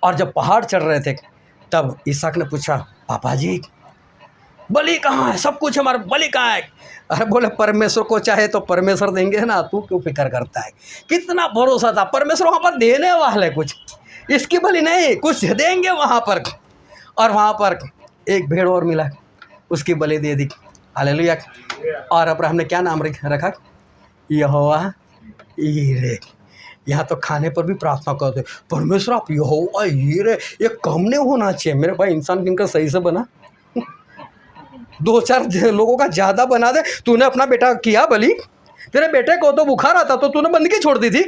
और जब पहाड़ चढ़ रहे थे तब इसहाक ने पूछा, पापा जी बलि कहाँ है, सब कुछ हमारा, बलि कहाँ है? अरे बोले परमेश्वर को चाहे तो परमेश्वर देंगे ना, तू क्यों फिक्र करता है? कितना भरोसा था, परमेश्वर वहाँ पर देने वाले कुछ, इसकी बलि नहीं, कुछ देंगे वहाँ पर। और वहाँ पर एक भेड़ और मिला, उसकी बलि दे दी। हालेलुया। और अब्राहम ने क्या नाम रखा? यहोवा यीरे। यहाँ तो खाने पर भी प्रार्थना करते, परमेश्वर आप यहोवा यीरे। ये कम नहीं होना चाहिए मेरे भाई, इंसान किनका सही से बना, 2-4 लोगों का ज़्यादा बना दे। तूने अपना बेटा किया बलि, तेरे बेटे को तो बुखार आता तो तूने बंदगी छोड़ दी थी,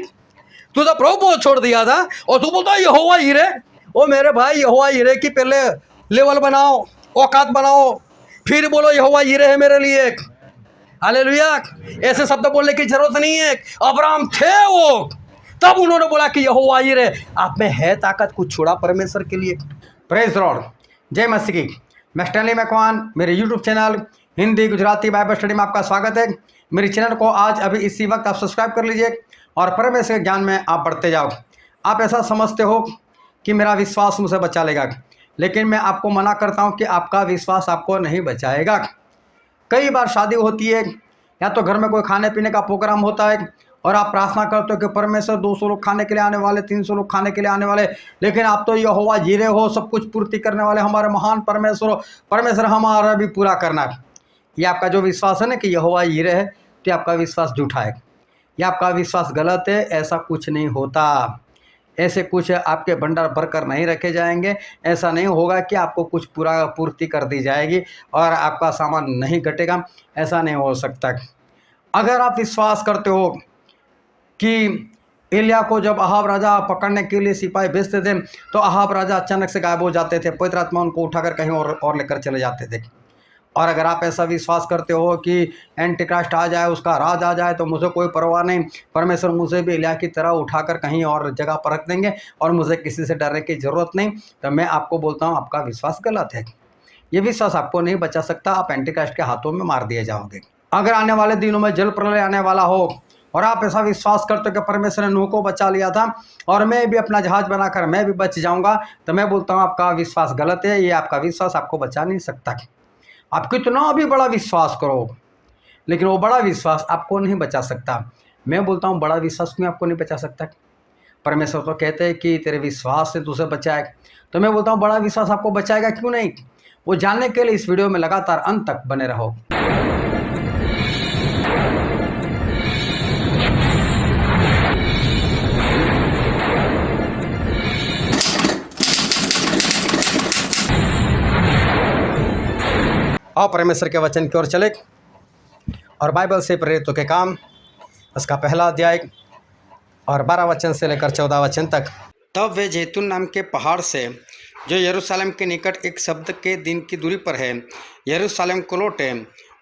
तू तो प्रभु छोड़ दिया था, और तू बोलता यहोवा यीरे। ओ मेरे भाई, यहोवा यीरे की पहले लेवल बनाओ, औकात बनाओ, फिर बोलो यहोवा यीरे है मेरे लिए। हालेलुया। ऐसे शब्द बोलने की जरूरत नहीं है। अब्राहम थे वो, तब उन्होंने बोला कि यहोवा यीरे, आप में है ताकत, कुछ छोड़ा परमेश्वर के लिए। प्रेज लॉर्ड, जय मसीह की। मैं स्टैनली मैकवान, मेरे YouTube channel Hindi Gujarati Bible study में आपका स्वागत है। मेरे चैनल को आज अभी इसी वक्त आप सब्सक्राइब कर लीजिए और परमेश्वर के ज्ञान में आप बढ़ते जाओ। आप ऐसा समझते हो कि मेरा विश्वास मुझे बचा लेगा, लेकिन मैं आपको मना करता हूं कि आपका विश्वास आपको नहीं बचाएगा। कई बार शादी होती है या तो घर में कोई खाने पीने का प्रोग्राम होता है और आप प्रार्थना करते हो कि परमेश्वर 200 लोग खाने के लिए आने वाले, 300 लोग खाने के लिए आने वाले, लेकिन आप तो यहोवा जीरे हो, सब कुछ पूर्ति करने वाले हमारे महान परमेश्वर हो, परमेश्वर हमारा भी पूरा करना है। ये आपका जो विश्वास है ना कि यहोवा जीरे है, तो आपका विश्वास झूठा है, ये आपका विश्वास गलत है। ऐसा कुछ नहीं होता, ऐसे कुछ आपके भंडार भरकर नहीं रखे जाएंगे। ऐसा नहीं होगा कि आपको कुछ पूरा पूर्ति कर दी जाएगी और आपका सामान नहीं घटेगा, ऐसा नहीं हो सकता। अगर आप विश्वास करते हो कि एलिया को जब अहाब राजा पकड़ने के लिए सिपाही भेजते थे तो अहाब राजा अचानक से गायब हो जाते थे, पवित्र आत्मा उनको उठाकर कहीं और लेकर चले जाते थे। और अगर आप ऐसा विश्वास करते हो कि एंटीक्राइस्ट आ जाए, उसका राज आ जाए, तो मुझे कोई परवाह नहीं, परमेश्वर मुझे भी एलिया की तरह उठाकर कहीं और जगह पर रख देंगे और मुझे किसी से डरने की ज़रूरत नहीं, तो मैं आपको बोलता हूँ आपका विश्वास गलत है। ये विश्वास आपको नहीं बचा सकता, आप एंटीक्राइस्ट के हाथों में मार दिए जाओगे। अगर आने वाले दिनों में जल प्रलय आने वाला हो और आप ऐसा विश्वास करते हो कि परमेश्वर ने नूह को बचा लिया था और मैं भी अपना जहाज बनाकर मैं भी बच जाऊंगा, तो मैं बोलता हूँ आपका विश्वास गलत है। ये आपका विश्वास आपको बचा नहीं सकता। आप कितना भी बड़ा विश्वास करो, लेकिन वो बड़ा विश्वास आपको नहीं बचा सकता। मैं बोलता हूँ बड़ा विश्वास क्यों आपको नहीं बचा सकता? परमेश्वर तो कहते हैं कि तेरे विश्वास से तुझे बचाए, तो मैं बोलता हूँ बड़ा विश्वास आपको बचाएगा क्यों नहीं? वो जानने के लिए इस वीडियो में लगातार अंत तक बने रहो। और परमेश्वर के वचन की ओर चले और बाइबल से प्रेरितों के काम, उसका पहला अध्याय और 12 वचन से लेकर 14 वचन तक। तब वे जैतून नाम के पहाड़ से, जो यरूशलेम के निकट एक शब्द के दिन की दूरी पर है, यरूशलेम को लौटे।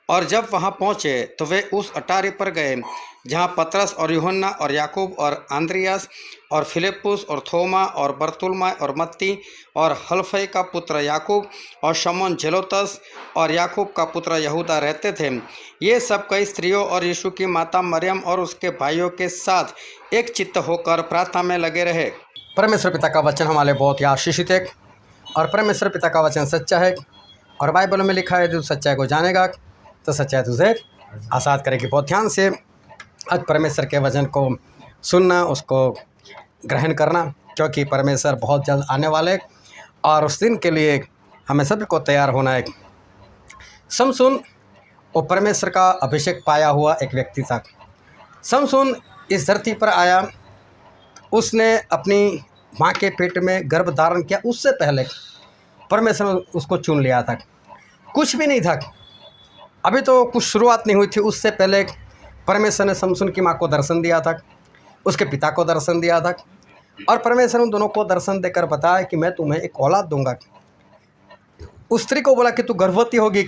और जब वहां पहुंचे तो वे उस अटारी पर गए जहां पतरस और यूहन्ना और याकूब और आंद्रियास और फिलिप्पुस और थोमा और बरतुल्मै और मत्ती और हल्फई का पुत्र याकूब और शमौन जेलोतस और याकूब का पुत्र यहूदा रहते थे। ये सब कई स्त्रियों और यीशु की माता मरियम और उसके भाइयों के साथ एक चित्त होकर प्रार्थना में लगे रहे। परमेश्वर पिता का वचन हमारे बहुत ही आशीषित है और परमेश्वर पिता का वचन सच्चा है और बाइबल में लिखा है, तू सच्चाई को जानेगा तो सच्चाई तुझे आज़ाद करेगी। बहुत ध्यान से आज परमेश्वर के वचन को सुनना, उसको ग्रहण करना, क्योंकि परमेश्वर बहुत जल्द आने वाले और उस दिन के लिए हमें सभी को तैयार होना है। समसून वो परमेश्वर का अभिषेक पाया हुआ एक व्यक्ति था। समसून इस धरती पर आया, उसने अपनी माँ के पेट में गर्भ धारण किया, उससे पहले परमेश्वर ने उसको चुन लिया था। कुछ भी नहीं था, अभी तो कुछ शुरुआत नहीं हुई थी, उससे पहले परमेश्वर ने समसून की माँ को दर्शन दिया था, उसके पिता को दर्शन दिया था और परमेश्वर ने दोनों को दर्शन देकर बताया कि मैं तुम्हें एक औलाद दूंगा। उस स्त्री को बोला कि तू गर्भवती होगी,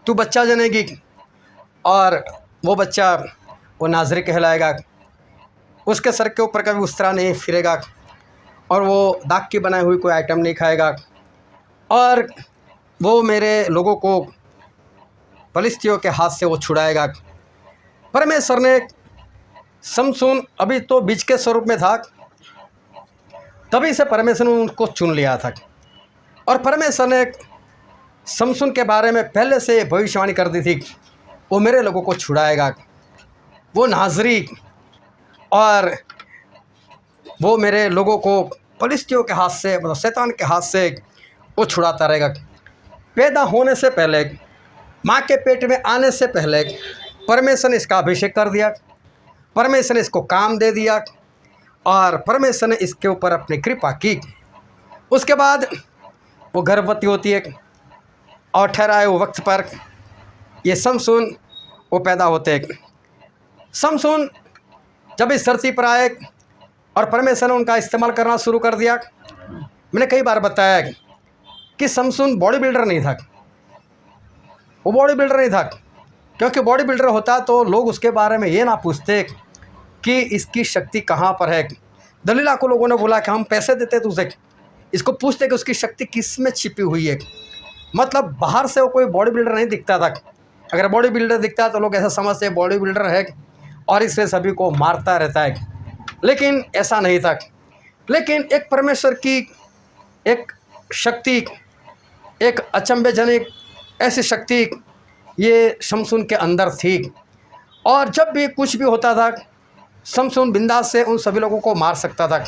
तू बच्चा जनेगी और वो बच्चा वो नाज़री कहलाएगा, उसके सर के ऊपर कभी उस तरह नहीं फिरेगा और वो दाग की बनाई हुई कोई आइटम नहीं खाएगा और वो मेरे लोगों को फलिस्तियों के हाथ से वो छुड़ाएगा। परमेश्वर ने समसून अभी तो बीज के स्वरूप में था, तभी से परमेश्वर ने उनको चुन लिया था। और परमेश्वर ने समसून के बारे में पहले से भविष्यवाणी कर दी थी, वो मेरे लोगों को छुड़ाएगा, वो नाजरी और वो मेरे लोगों को फलिस्तियों के हाथ से, मतलब शैतान के हाथ से वो छुड़ाता रहेगा। पैदा होने से पहले, माँ के पेट में आने से पहले परमेश्वर ने इसका अभिषेक कर दिया, परमेश्वर ने इसको काम दे दिया और परमेश्वर ने इसके ऊपर अपनी कृपा की। उसके बाद वो गर्भवती होती है और ठहराए हुए वक्त पर ये समसून वो पैदा होते हैं। समसून जब इस धरती पर आए और परमेश्वर ने उनका इस्तेमाल करना शुरू कर दिया। मैंने कई बार बताया कि समसून बॉडी बिल्डर नहीं था, वो बॉडी बिल्डर नहीं था, क्योंकि बॉडी बिल्डर होता तो लोग उसके बारे में ये ना पूछते कि इसकी शक्ति कहाँ पर है। दलीला को लोगों ने बोला कि हम पैसे देते तुझे, इसको पूछते कि उसकी शक्ति किस में छिपी हुई है। मतलब बाहर से वो कोई बॉडी बिल्डर नहीं दिखता था। अगर बॉडी बिल्डर दिखता तो लोग ऐसा समझते बॉडी बिल्डर है और इससे सभी को मारता रहता है, लेकिन ऐसा नहीं था। लेकिन एक परमेश्वर की एक शक्ति, एक अचंभेजनक ऐसी शक्ति ये समसून के अंदर थी। और जब भी कुछ भी होता था समसून बिंदास से उन सभी लोगों को मार सकता था।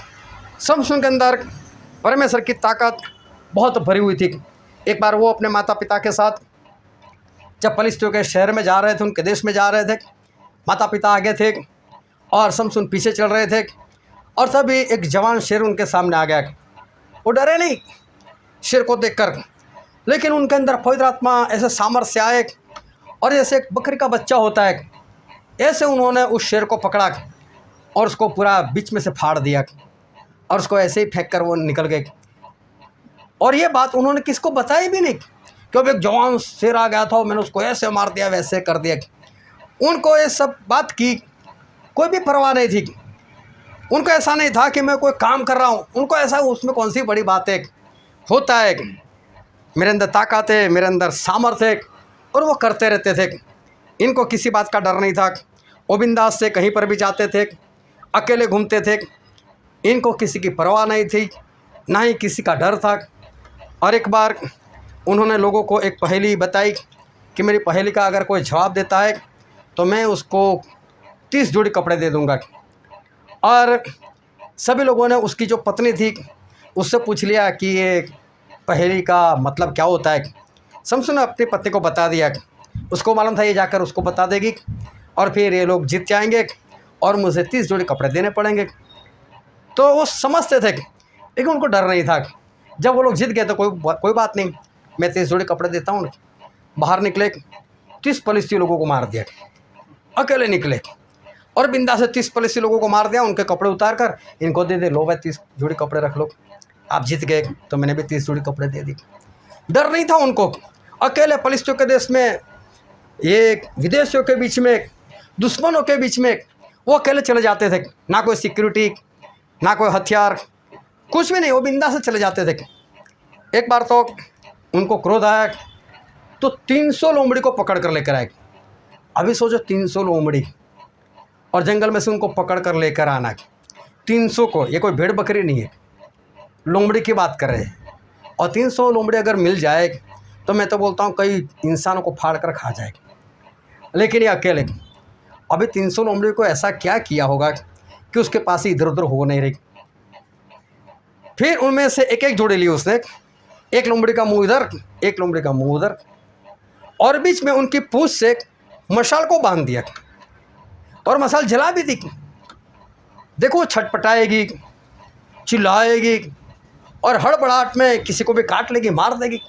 समसून के अंदर परमेश्वर की ताकत बहुत भरी हुई थी। एक बार वो अपने माता पिता के साथ जब फलिस्तियों के शहर में जा रहे थे, उनके देश में जा रहे थे, माता पिता आगे थे और समसून पीछे चल रहे थे, और तभी एक जवान शेर उनके सामने आ गया। वो डरे नहीं शेर को देखकर, लेकिन उनके अंदर पवित्र आत्मा ऐसे सामर्थ्य आए और जैसे एक बकरी का बच्चा होता है ऐसे उन्होंने उस शेर को पकड़ा और उसको पूरा बीच में से फाड़ दिया और उसको ऐसे ही फेंक कर वो निकल गए। और ये बात उन्होंने किसको बताई भी नहीं, क्योंकि एक जवान शेर आ गया था और मैंने उसको ऐसे मार दिया वैसे कर दिया। उनको ये सब बात की कोई भी परवाह नहीं थी। उनको ऐसा नहीं था कि मैं कोई काम कर रहा हूँ, उनको ऐसा उसमें कौन सी बड़ी बात है। होता है मेरे अंदर ताकत है, मेरे अंदर सामर्थ्य है, और वो करते रहते थे। इनको किसी बात का डर नहीं था। वो बिंदास से कहीं पर भी जाते थे, अकेले घूमते थे, इनको किसी की परवाह नहीं थी, ना ही किसी का डर था। और एक बार उन्होंने लोगों को एक पहेली बताई कि मेरी पहेली का अगर कोई जवाब देता है तो मैं उसको 30 जोड़ी कपड़े दे दूंगा। और सभी लोगों ने उसकी जो पत्नी थी उससे पूछ लिया कि ये पहेली का मतलब क्या होता है। समसून ने अपनी पत्नी को बता दिया, उसको मालूम था ये जाकर उसको बता देगी और फिर ये लोग जीत जाएंगे और मुझे 30 जोड़ी कपड़े देने पड़ेंगे। तो वो समझते थे, लेकिन उनको डर नहीं था। जब वो लोग जीत गए तो कोई बात नहीं, मैं 30 जोड़ी कपड़े देता हूँ। बाहर निकले, 30 फलिस्ती लोगों को मार दिया, अकेले निकले और बिंदा से 30 फलिस्ती लोगों को मार दिया। उनके कपड़े उतार कर इनको दे दे, लो भाई 30 जोड़ी कपड़े रख लो, आप जीत गए तो मैंने भी 30 जोड़ी कपड़े दे दी। डर नहीं था उनको। अकेले फलिस्तियों के देश में, ये विदेशियों के बीच में, दुश्मनों के बीच में वो अकेले चले जाते थे। ना कोई सिक्योरिटी, ना कोई हथियार, कुछ भी नहीं, वो बिंदा से चले जाते थे। एक बार तो उनको क्रोध आया तो 300 लोमड़ी को पकड़ कर लेकर आए। अभी सोचो 300 लोमड़ी, और जंगल में से उनको पकड़ कर लेकर आना 300 को। ये कोई भेड़ बकरी नहीं है, लोमड़ी की बात कर रहे हैं। और 300 लोमड़ी अगर मिल जाए तो मैं तो बोलता हूँ कई इंसानों को फाड़ कर खा जाएगी। लेकिन ये अकेले, अभी 300 लोमड़ी को ऐसा क्या किया होगा कि उसके पास ही इधर उधर हो नहीं रही। फिर उनमें से एक एक जोड़ी ली उसने, एक लोमड़ी का मुंह इधर, एक लोमड़ी का मुंह उधर, और बीच में उनकी पूंछ से मशाल को बांध दिया और मशाल जला भी दी। देखो छटपटाएगी, चिल्लाएगी और हड़बड़ाहट में किसी को भी काट लेगी, मार देगी।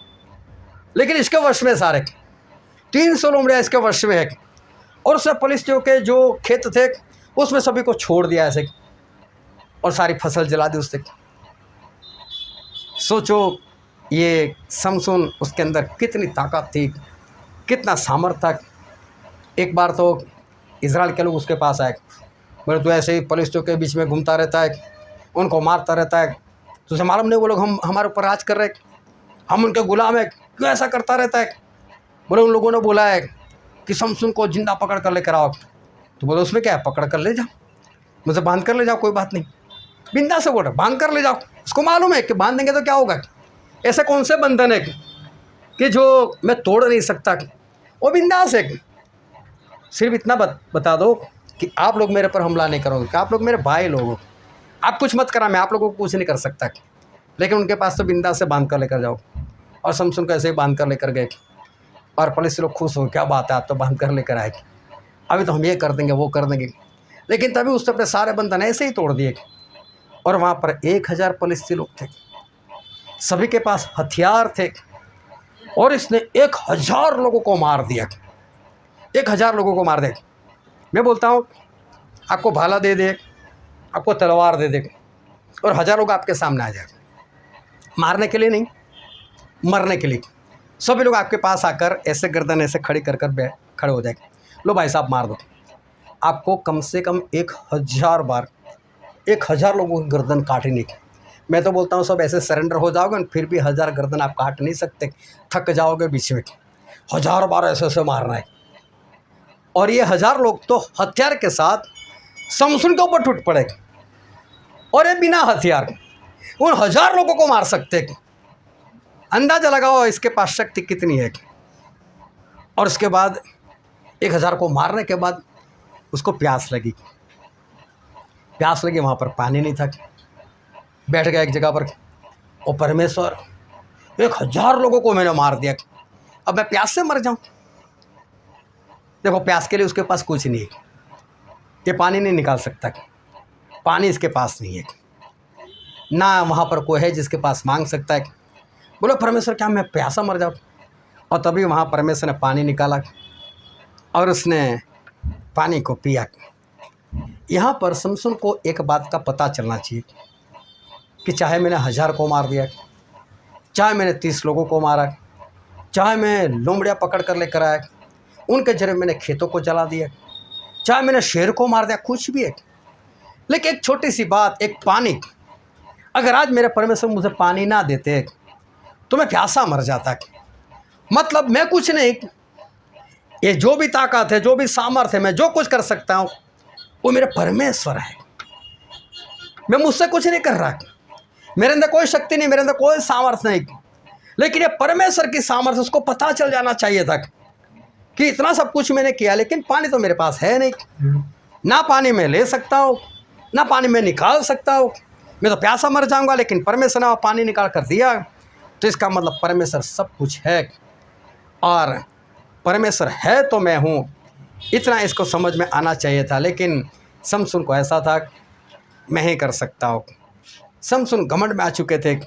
लेकिन इसके वश में सारे 300 लोमड़ियाँ इसके वश में है। और उसने फलिस्तियों के जो खेत थे उसमें सभी को छोड़ दिया ऐसे, और सारी फसल जला दी उसने। सोचो ये समसून, उसके अंदर कितनी ताकत थी, कितना सामर्थ्य था। एक बार तो इजराइल के लोग उसके पास आए, बोले तू ऐसे ही फलिस्तियों के बीच में घूमता रहता है, उनको मारता रहता है, तुझे मालूम नहीं वो लोग हमारे ऊपर राज कर रहे, हम उनके गुलाम है, क्यों ऐसा करता रहता है। बोले उन लोगों ने बोला है कि समसून को जिंदा पकड़ कर लेकर आओ। तो बोले उसमें क्या है, पकड़ कर ले जाओ, मुझे बांध कर ले जाओ, कोई बात नहीं। बिंदा से बोल रहा बांध कर ले जाओ, उसको मालूम है कि बांध देंगे तो क्या होगा। ऐसे कौन से बंधन है कि जो मैं तोड़ नहीं सकता, वो बिंदास है। सिर्फ इतना बता दो कि आप लोग मेरे पर हमला नहीं करोगे, कि आप लोग मेरे भाई लोग हो, आप कुछ मत करा, मैं आप लोगों को कुछ नहीं कर सकता। लेकिन उनके पास तो बिंदास से बांध कर लेकर जाओ। और समसुन को ऐसे ही बांध कर लेकर गए और पुलिस लोग खुश हो, क्या बात है, आप तो बांध कर लेकर आए, अभी तो हम ये कर देंगे वो कर देंगे। लेकिन तभी उसने अपने सारे बंधन ऐसे ही तोड़ दिए। और वहाँ पर 1000 पुलिस लोग थे, सभी के पास हथियार थे, और इसने 1000 लोगों को मार दिया। 1000 लोगों को मार दे। मैं बोलता हूँ आपको भाला दे दे, आपको तलवार दे दे, और 1000 लोग आपके सामने आ जाए, मारने के लिए नहीं, मरने के लिए। सभी लोग आपके पास आकर ऐसे गर्दन ऐसे खड़ी कर कर खड़े हो जाए, लो भाई साहब मार दो। आपको कम से कम 1000 बार 1000 लोगों की गर्दन काटने की। मैं तो बोलता हूँ सब ऐसे सरेंडर हो जाओगे, फिर भी 1000 गर्दन आप काट नहीं सकते, थक जाओगे बीच में। 1000 बार ऐसे ऐसे मारना है। और ये 1000 लोग तो हथियार के साथ समसुन के ऊपर टूट पड़े, और ये बिना हथियार उन 1000 लोगों को मार सकते। अंदाजा लगाओ इसके पास शक्ति कितनी है। और उसके बाद 1000 को मारने के बाद उसको प्यास लगी, वहाँ पर पानी नहीं था, बैठ गया एक जगह पर। ओ परमेश्वर, 1000 लोगों को मैंने मार दिया, अब मैं प्यास से मर जाऊं। देखो प्यास के लिए उसके पास कुछ नहीं है, ये पानी नहीं निकाल सकता, पानी इसके पास नहीं है, ना वहाँ पर कोई है जिसके पास मांग सकता है। बोलो परमेश्वर क्या मैं प्यासा मर जाऊँ। और तभी वहाँ परमेश्वर ने पानी निकाला और उसने पानी को पिया। यहाँ पर समसुन को एक बात का पता चलना चाहिए कि चाहे मैंने 1000 को मार दिया, चाहे मैंने 30 लोगों को मारा, चाहे मैं लोमड़िया पकड़ कर लेकर आया, उनके जरिए मैंने खेतों को जला दिया, चाहे मैंने शेर को मार दिया, कुछ भी है, लेकिन एक छोटी सी बात, एक पानी, अगर आज मेरे परमेश्वर मुझे पानी ना देते तो मैं प्यासा मर जाता। मतलब मैं कुछ नहीं, ये जो भी ताकत है, जो भी सामर्थ्य है, मैं जो कुछ कर सकता हूँ वो मेरे परमेश्वर है। मैं मुझसे कुछ नहीं कर रहा, मेरे अंदर कोई शक्ति नहीं, मेरे अंदर कोई सामर्थ्य नहीं, लेकिन ये परमेश्वर की सामर्थ्य उसको पता चल जाना चाहिए था कि इतना सब कुछ मैंने किया, लेकिन पानी तो मेरे पास है नहीं, ना पानी मैं ले सकता हूँ, ना पानी मैं निकाल सकता हूँ, मैं तो प्यासा मर जाऊँगा। लेकिन परमेश्वर ने पानी निकाल कर दिया, तो इसका मतलब परमेश्वर सब कुछ है, और परमेश्वर है तो मैं हूँ, इतना इसको समझ में आना चाहिए था। लेकिन समसुन को ऐसा था मैं ही कर सकता हूँ। समसुन घमंड में आ चुके थे।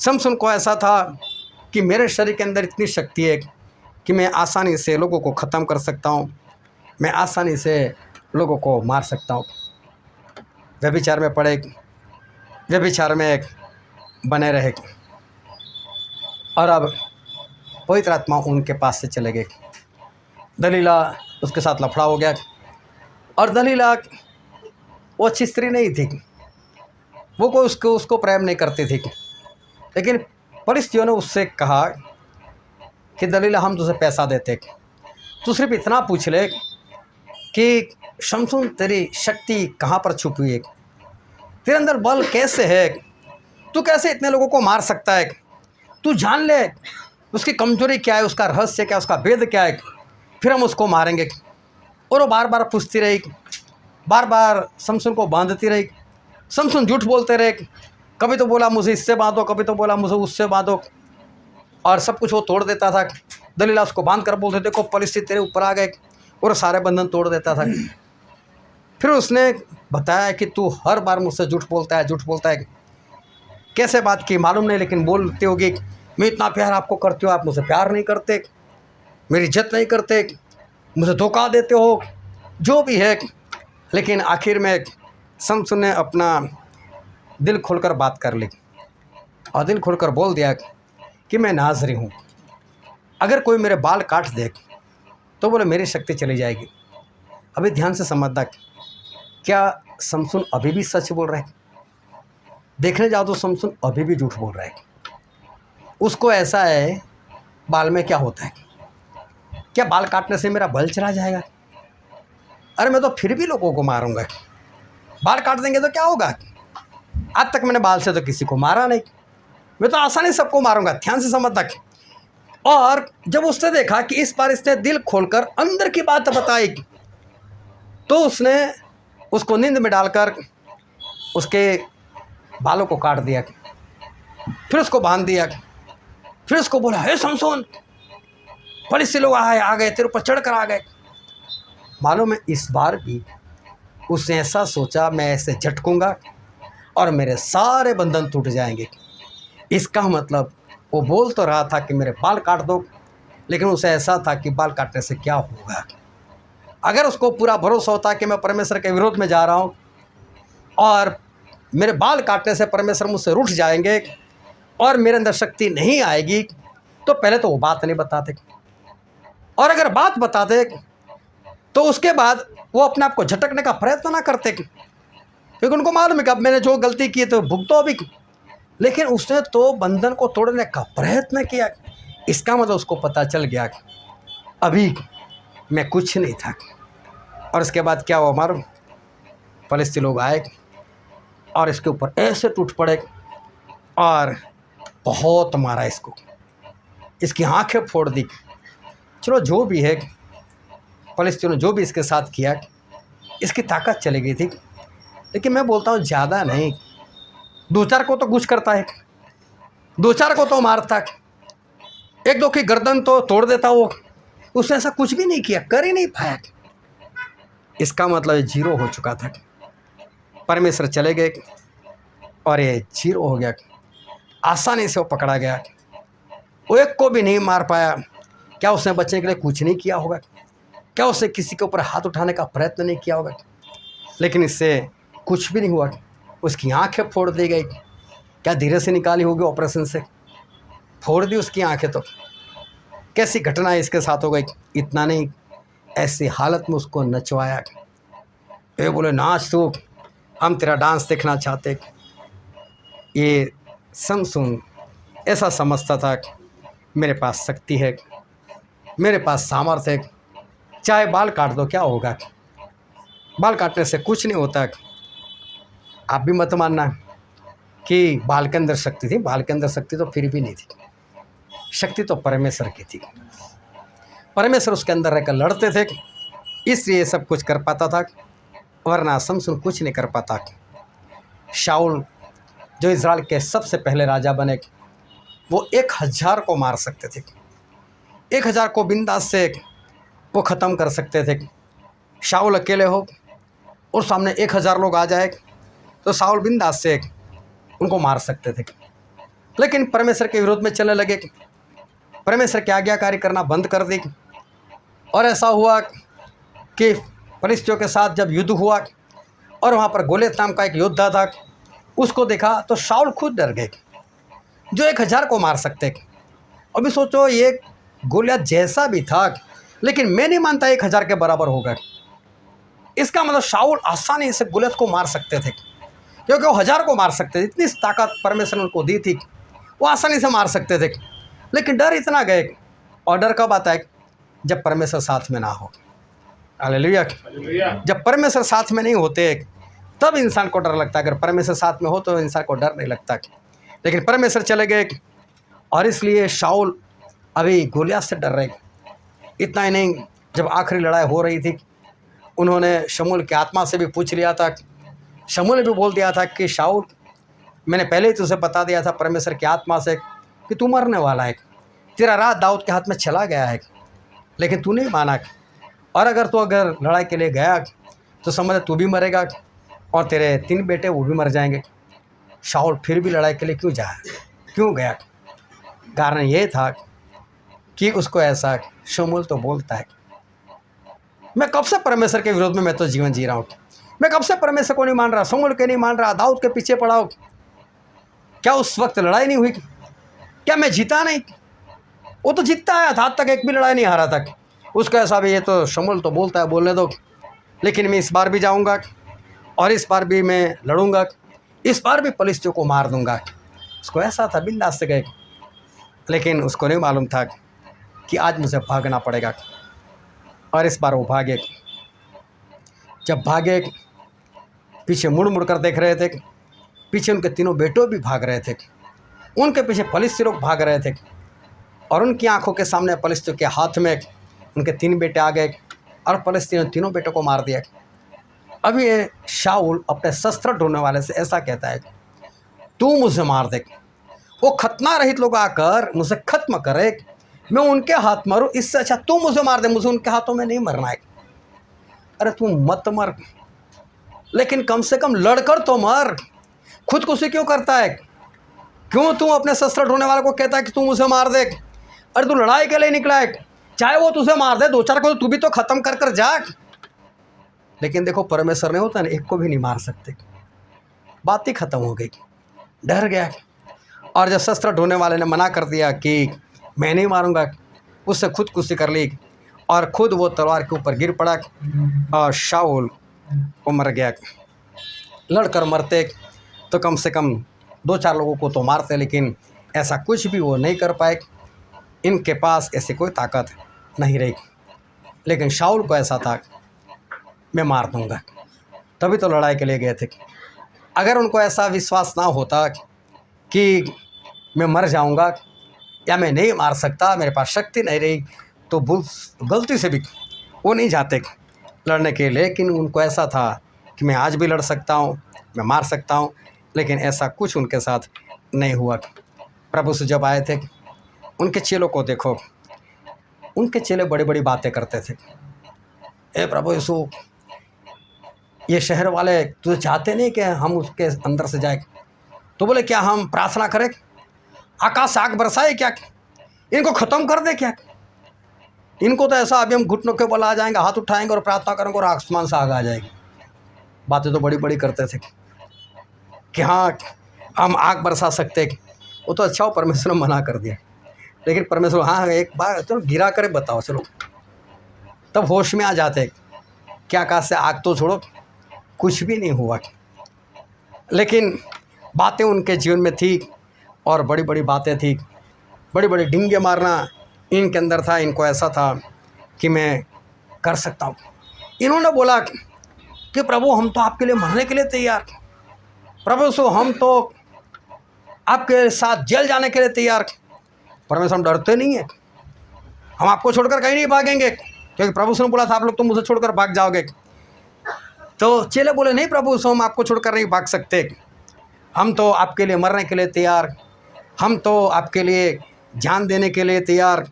समसुन को ऐसा था कि मेरे शरीर के अंदर इतनी शक्ति है कि मैं आसानी से लोगों को ख़त्म कर सकता हूँ, मैं आसानी से लोगों को मार सकता हूँ। व्यभिचार में पड़े, व्यभिचार में बने रहे, और अब पवित्र आत्मा उनके पास से चले गए। दलीला उसके साथ लफड़ा हो गया, और दलीला वो अच्छी स्त्री नहीं थी, वो कोई उसको प्रेम नहीं करती थी। लेकिन परिस्थितियों ने उससे कहा कि दलीला हम तुझे पैसा देते, तू सिर्फ इतना पूछ ले कि शमसून तेरी शक्ति कहाँ पर छुपी है, तेरे अंदर बल कैसे है, तू कैसे इतने लोगों को मार सकता है, तू जान ले उसकी कमजोरी क्या है, उसका रहस्य क्या है, उसका भेद क्या है, फिर हम उसको मारेंगे। और वो बार बार पूछती रही, बार बार शमसून को बांधती रही। शमसून झूठ बोलते रहे, कभी तो बोला मुझे इससे बांधो, कभी तो बोला मुझे उससे बांधो, और सब कुछ वो तोड़ देता था। दलीला उसको बांध कर बोलते देखो परिस्थिति तेरे ऊपर आ गए, और सारे बंधन तोड़ देता था। फिर उसने बताया कि तू हर बार मुझसे झूठ बोलता है, झूठ बोलता है। कैसे बात की मालूम नहीं, लेकिन बोलती होगी मैं इतना प्यार आपको करती हूँ, आप मुझे प्यार नहीं करते, मेरी इज्जत नहीं करते, मुझे धोखा देते हो, जो भी है। लेकिन आखिर में शमसून ने अपना दिल खोलकर बात कर ली, और दिल खोलकर बोल दिया कि मैं नाज़री हूँ, अगर कोई मेरे बाल काट दे तो बोले मेरी शक्ति चली जाएगी। अभी ध्यान से समझना, क्या शमसून अभी भी सच बोल रहा है? देखने जाओ तो शमसून अभी भी झूठ बोल रहा है। उसको ऐसा है बाल में क्या होता है, क्या बाल काटने से मेरा बल चला जाएगा? अरे मैं तो फिर भी लोगों को मारूंगा, बाल काट देंगे तो क्या होगा? आज तक मैंने बाल से तो किसी को मारा नहीं, मैं तो आसानी से सबको मारूंगा, ध्यान से समझ तक। और जब उसने देखा कि इस बार इसने दिल खोलकर अंदर की बात बताई, तो उसने उसको नींद में डालकर उसके बालों को काट दिया, फिर उसको बांध दिया, फिर उसको बोला, हे शमशोन, पुलिस से लोग आ गए, तेरे ऊपर चढ़ कर आ गए। मालूम है इस बार भी उसने ऐसा सोचा, मैं ऐसे झटकूंगा और मेरे सारे बंधन टूट जाएंगे। इसका मतलब वो बोल तो रहा था कि मेरे बाल काट दो, लेकिन उसे ऐसा था कि बाल काटने से क्या होगा। अगर उसको पूरा भरोसा होता कि मैं परमेश्वर के विरोध में जा रहा हूँ और मेरे बाल काटने से परमेश्वर मुझसे रूठ जाएंगे और मेरे अंदर शक्ति नहीं आएगी, तो पहले तो वो बात नहीं बताते, और अगर बात बताते तो उसके बाद वो अपने आप को झटकने का प्रयत्न ना करते, क्योंकि उनको मालूम है कि अब मैंने जो गलती की तो भुगतो भी। लेकिन उसने तो बंधन को तोड़ने का प्रयत्न किया। इसका मतलब उसको पता चल गया कि अभी मैं कुछ नहीं था। और इसके बाद क्या हुआ मालूम, फलिस्ती लोग आए और इसके ऊपर ऐसे टूट पड़े और बहुत मारा इसको, इसकी आंखें फोड़ दी। चलो जो भी है, फलिस्तीनों ने जो भी इसके साथ किया, इसकी ताकत चली गई थी। लेकिन मैं बोलता हूँ ज़्यादा नहीं, 2-4 को तो कुछ करता है, 2-4 को तो मारता, 1-2 की गर्दन तो तोड़ देता वो। उसने ऐसा कुछ भी नहीं किया, कर ही नहीं पाया। इसका मतलब जीरो हो चुका था। परमेश्वर चले गए और ये जीरो हो गया। आसानी से वो पकड़ा गया, वो एक को भी नहीं मार पाया। क्या उसने बचने के लिए कुछ नहीं किया होगा? क्या उसने किसी के ऊपर हाथ उठाने का प्रयत्न नहीं किया होगा? लेकिन इससे कुछ भी नहीं हुआ। उसकी आंखें फोड़ दी गई। क्या धीरे से निकाली होगी ऑपरेशन से? फोड़ दी उसकी आंखें। तो कैसी घटना इसके साथ हो गई। इतना नहीं, ऐसी हालत में उसको नचवाया। ये बोले, नाच तू, हम तेरा डांस देखना चाहते। ये शमशोन ऐसा समझता था कि मेरे पास शक्ति है, मेरे पास सामर्थ्य है, चाहे बाल काट दो, क्या होगा? बाल काटने से कुछ नहीं होता। आप भी मत मानना कि बाल के अंदर शक्ति थी। बाल के अंदर शक्ति तो फिर भी नहीं थी। शक्ति तो परमेश्वर की थी। परमेश्वर उसके अंदर रहकर लड़ते थे, इसलिए सब कुछ कर पाता था, वरना शमशोन कुछ नहीं कर पाता। शाऊल जो इज़राइल के सबसे पहले राजा बने, वो 1000 को मार सकते थे। 1000 को बिंदास से वो ख़त्म कर सकते थे। शाऊल अकेले हो और सामने 1000 लोग आ जाए तो शाऊल बिंदास से उनको मार सकते थे। लेकिन परमेश्वर के विरोध में चलने लगे, परमेश्वर की आज्ञाकारी करना बंद कर दी। और ऐसा हुआ कि फलिस्तियों के साथ जब युद्ध हुआ और वहाँ पर गोलियत नाम का एक योद्धा था, उसको देखा तो शाऊल खुद डर गए, जो 1000 को मार सकते। अभी सोचो, ये गोलियत जैसा भी था, लेकिन मैं नहीं मानता 1000 के बराबर होगा। इसका मतलब शाऊल आसानी से गोलियत को मार सकते थे, क्योंकि वो 1000 को मार सकते थे। इतनी ताकत परमेश्वर ने उनको दी थी, वो आसानी से मार सकते थे। लेकिन डर इतना गए, और डर कब आता है? जब परमेश्वर साथ में ना हो। हालेलुया। जब परमेश्वर साथ में नहीं होते तब इंसान को डर लगता है। अगर परमेश्वर साथ में हो तो इंसान को डर नहीं लगता। लेकिन परमेश्वर चले गए और इसलिए शाऊल अभी गोलियत से डर रहे। इतना ही नहीं, जब आखिरी लड़ाई हो रही थी, उन्होंने शमूएल की आत्मा से भी पूछ लिया था। शमूएल ने भी बोल दिया था कि शाऊल, मैंने पहले ही तुझे बता दिया था परमेश्वर की आत्मा से कि तू मरने वाला है, तेरा राज दाऊद के हाथ में चला गया है, लेकिन तू नहीं माना। और अगर लड़ाई के लिए गया तो समझ तू भी मरेगा और तेरे 3 बेटे वो भी मर जाएंगे। शाऊल फिर भी लड़ाई के लिए क्यों गया? कारण ये था कि उसको ऐसा, शमूएल तो बोलता है, मैं कब से परमेश्वर के विरोध में मैं तो जीवन जी रहा हूँ, मैं कब से परमेश्वर को नहीं मान रहा, शमूएल के नहीं मान रहा, दाऊद के पीछे पड़ा हो। क्या उस वक्त लड़ाई नहीं हुई? क्या मैं जीता नहीं? वो तो जीतता है, आज तक एक भी लड़ाई नहीं हारा तक। उसका ऐसा भी, ये तो शमूएल तो बोलता है, बोलने दो, लेकिन मैं इस बार भी जाऊंगा और इस बार भी मैं लड़ूंगा, इस बार भी फलिस्तियों को मार दूंगा। उसको ऐसा था, बिंदास से गए। लेकिन उसको नहीं मालूम था कि आज मुझे भागना पड़ेगा। और इस बार वो भागे। जब भागे, पीछे मुड़ मुड़ कर देख रहे थे, पीछे उनके तीनों बेटों भी भाग रहे थे। उनके पीछे फलिस्ती लोग भाग रहे थे और उनकी आंखों के सामने फलिस्तियों के हाथ में उनके 3 बेटे आ गए और फलिस्तियों ने तीनों बेटों को मार दिया। अभी ये शाऊल अपने शस्त्र ढूंढने वाले से ऐसा कहता है, तू मुझे मार दे, वो खतना रहित लोग आकर मुझे खत्म करे, मैं उनके हाथ मारूं, इससे अच्छा तू मुझे मार दे, मुझे उनके हाथों में नहीं मरना है। अरे तू मत मर, लेकिन कम से कम लड़कर तो मर, खुदकुशी क्यों करता है? क्यों तू अपने शस्त्र ढूंढने वाले को कहता है कि तू मुझे मार दे? अरे तू लड़ाई के लिए निकला है, चाहे वो तुझे मार दे, 2-4 को तू भी तो खत्म कर कर जा। लेकिन देखो परमेश्वर ने होता है ना, एक को भी नहीं मार सकते। बात ही खत्म हो गई, डर गया। और जब शस्त्र ढूंढने वाले ने मना कर दिया कि मैं नहीं मारूंगा, उससे खुदकुशी कर ली और खुद वो तलवार के ऊपर गिर पड़ा और शाऊल वो मर गया। लड़कर मरते तो कम से कम 2-4 लोगों को तो मारते, लेकिन ऐसा कुछ भी वो नहीं कर पाए। इनके पास ऐसी कोई ताकत नहीं रही। लेकिन शाऊल को ऐसा था, मैं मार दूंगा, तभी तो लड़ाई के लिए गए थे। अगर उनको ऐसा विश्वास ना होता कि मैं मर जाऊंगा या मैं नहीं मार सकता, मेरे पास शक्ति नहीं रही, तो गलती से भी वो नहीं जाते लड़ने के लिए। लेकिन उनको ऐसा था कि मैं आज भी लड़ सकता हूँ, मैं मार सकता हूँ। लेकिन ऐसा कुछ उनके साथ नहीं हुआ। प्रभु से जब आए थे, उनके चेलों को देखो, उनके चेले बड़ी बड़ी बातें करते थे। ए प्रभु यीशु, ये शहर वाले तुझे चाहते नहीं कि हम उसके अंदर से जाए? तो बोले क्या हम प्रार्थना करें, आकाश से आग बरसाए क्या, इनको ख़त्म कर दे क्या? इनको तो ऐसा अभी हम घुटनों के बल आ जाएंगे, हाथ उठाएंगे और प्रार्थना करेंगे और आसमान से आग आ जाएगी। बातें तो बड़ी बड़ी करते थे कि हाँ हम आग बरसा सकते। वो तो अच्छा हो परमेश्वर ने मना कर दिया। लेकिन परमेश्वर हाँ एक बार चलो गिरा करे बताओ, चलो तब होश में आ जाते क्या आकाश से आग तो छोड़ो, कुछ भी नहीं हुआ। लेकिन बातें उनके जीवन में थी और बड़ी बड़ी बातें थी, बड़ी बड़ी डींगे मारना इनके अंदर था। इनको ऐसा था कि मैं कर सकता हूँ। इन्होंने बोला कि प्रभु हम तो आपके लिए मरने के लिए तैयार, प्रभु सो हम तो आपके साथ जेल जाने के लिए तैयार। परमेश्वर हम डरते नहीं है, हम आपको छोड़कर कहीं नहीं भागेंगे, क्योंकि प्रभु ने बोला था आप लोग तो मुझे छोड़कर भाग जाओगे। तो चेले बोले नहीं प्रभु सो हम आपको छोड़कर नहीं भाग सकते, हम तो आपके लिए मरने के लिए तैयार, हम तो आपके लिए जान देने के लिए तैयार,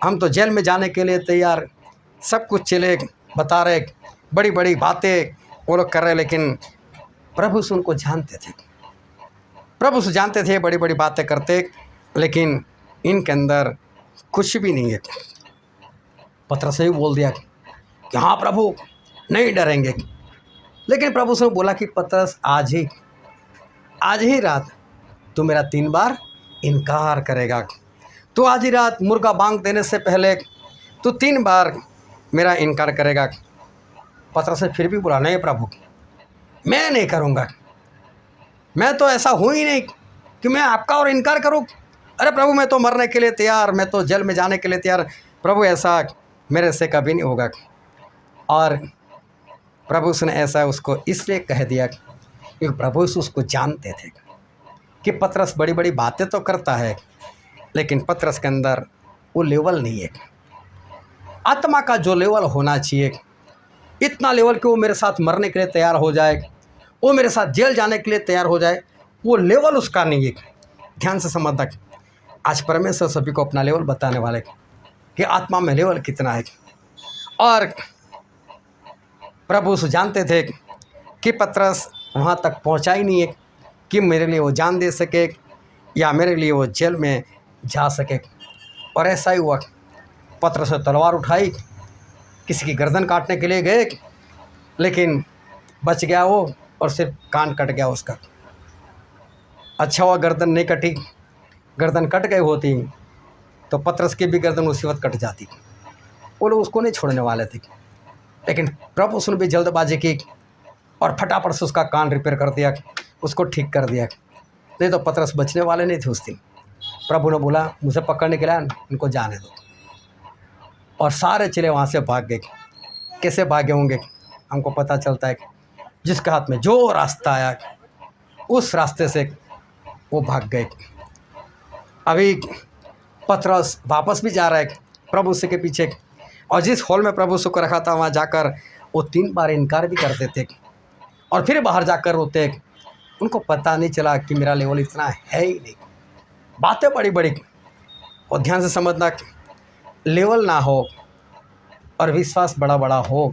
हम तो जेल में जाने के लिए तैयार। सब कुछ चेले बता रहे, बड़ी बड़ी बातें वो लोग कर रहे। लेकिन प्रभु से उनको जानते थे, प्रभु से जानते थे, बड़ी बड़ी बातें करते, लेकिन इनके अंदर कुछ भी नहीं है। पतरस से भी बोल दिया कि हाँ प्रभु नहीं डरेंगे। लेकिन प्रभु से बोला कि पतरस आज ही रात तू मेरा 3 बार इनकार करेगा। तू आज ही रात मुर्गा बांग देने से पहले तू 3 बार मेरा इनकार करेगा। पतरस ने फिर भी बोला नहीं प्रभु मैं नहीं करूँगा, मैं तो ऐसा हूँ ही नहीं कि मैं आपका और इनकार करूँ। अरे प्रभु मैं तो मरने के लिए तैयार, मैं तो जेल में जाने के लिए तैयार, प्रभु ऐसा मेरे से कभी नहीं होगा। और प्रभु ने ऐसा उसको इसलिए कह दिया क्योंकि प्रभु उसको जानते थे कि पतरस बड़ी बड़ी बातें तो करता है, लेकिन पतरस के अंदर वो लेवल नहीं है। आत्मा का जो लेवल होना चाहिए, इतना लेवल कि वो मेरे साथ मरने के लिए तैयार हो जाए, वो मेरे साथ जेल जाने के लिए तैयार हो जाए, वो लेवल उसका नहीं है। ध्यान से समझ तक आज परमेश्वर सभी को अपना लेवल बताने वाले कि आत्मा में लेवल कितना है। और प्रभु से जानते थे कि पतरस वहाँ तक पहुँचा ही नहीं है कि मेरे लिए वो जान दे सके या मेरे लिए वो जेल में जा सके। और ऐसा ही हुआ, पतरस ने तलवार उठाई, किसी की गर्दन काटने के लिए गए, लेकिन बच गया वो और सिर्फ कान कट गया उसका। अच्छा हुआ गर्दन नहीं कटी, गर्दन कट गई होती तो पतरस की भी गर्दन उसी वक्त कट जाती। वो लोग उसको नहीं छोड़ने वाले थे, लेकिन प्रभु उसने भी जल्दबाजी की और फटाफट से उसका कान रिपेयर कर दिया, उसको ठीक कर दिया। नहीं तो पतरस बचने वाले नहीं थे उस दिन। प्रभु ने बोला मुझे पकड़ने के लिए इनको जाने दो। और सारे चेले वहाँ से भाग गए। कैसे भागे होंगे हमको पता चलता है, जिसके हाथ में जो रास्ता आया उस रास्ते से वो भाग गए। अभी पतरस वापस भी जा रहा है प्रभु यीशु के पीछे, और जिस हॉल में प्रभु यीशु को रखा था वहाँ जाकर वो 3 बार इनकार भी करते थे और फिर बाहर जाकर रोते। उनको पता नहीं चला कि मेरा लेवल इतना है ही नहीं। बातें बड़ी बड़ी, और ध्यान से समझना, लेवल ना हो और विश्वास बड़ा बड़ा हो,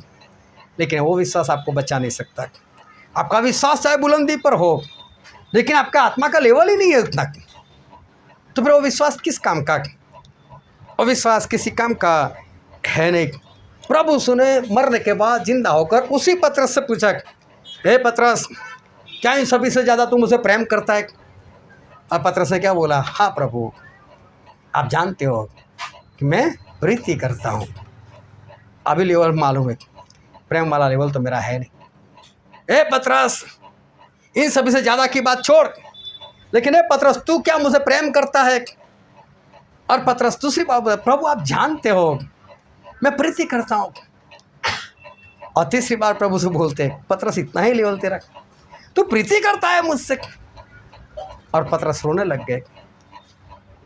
लेकिन वो विश्वास आपको बचा नहीं सकता। आपका विश्वास चाहे बुलंदी पर हो, लेकिन आपका आत्मा का लेवल ही नहीं है उतना, तो फिर वो विश्वास किस काम का? वो विश्वास किसी काम का है नहीं। प्रभु सुने मरने के बाद जिंदा होकर उसी पतरस से पूछा, हे पतरस, क्या इन सभी से ज़्यादा तू मुझे प्रेम करता है? और पतरस ने क्या बोला? हाँ प्रभु, आप जानते हो कि मैं प्रीति करता हूँ। अभी लेवल मालूम है, प्रेम वाला लेवल तो मेरा है नहीं। ए पतरस, इन सभी से ज़्यादा की बात छोड़, लेकिन ए पतरस, तू क्या मुझे प्रेम करता है? और पतरस दूसरी बात बोला, प्रभु आप जानते हो मैं प्रीति करता हूँ। और तीसरी बार प्रभु से बोलते, पतरस इतना ही लेवल तेरा, तू प्रीति करता है मुझसे? और पतरस रोने लग गए,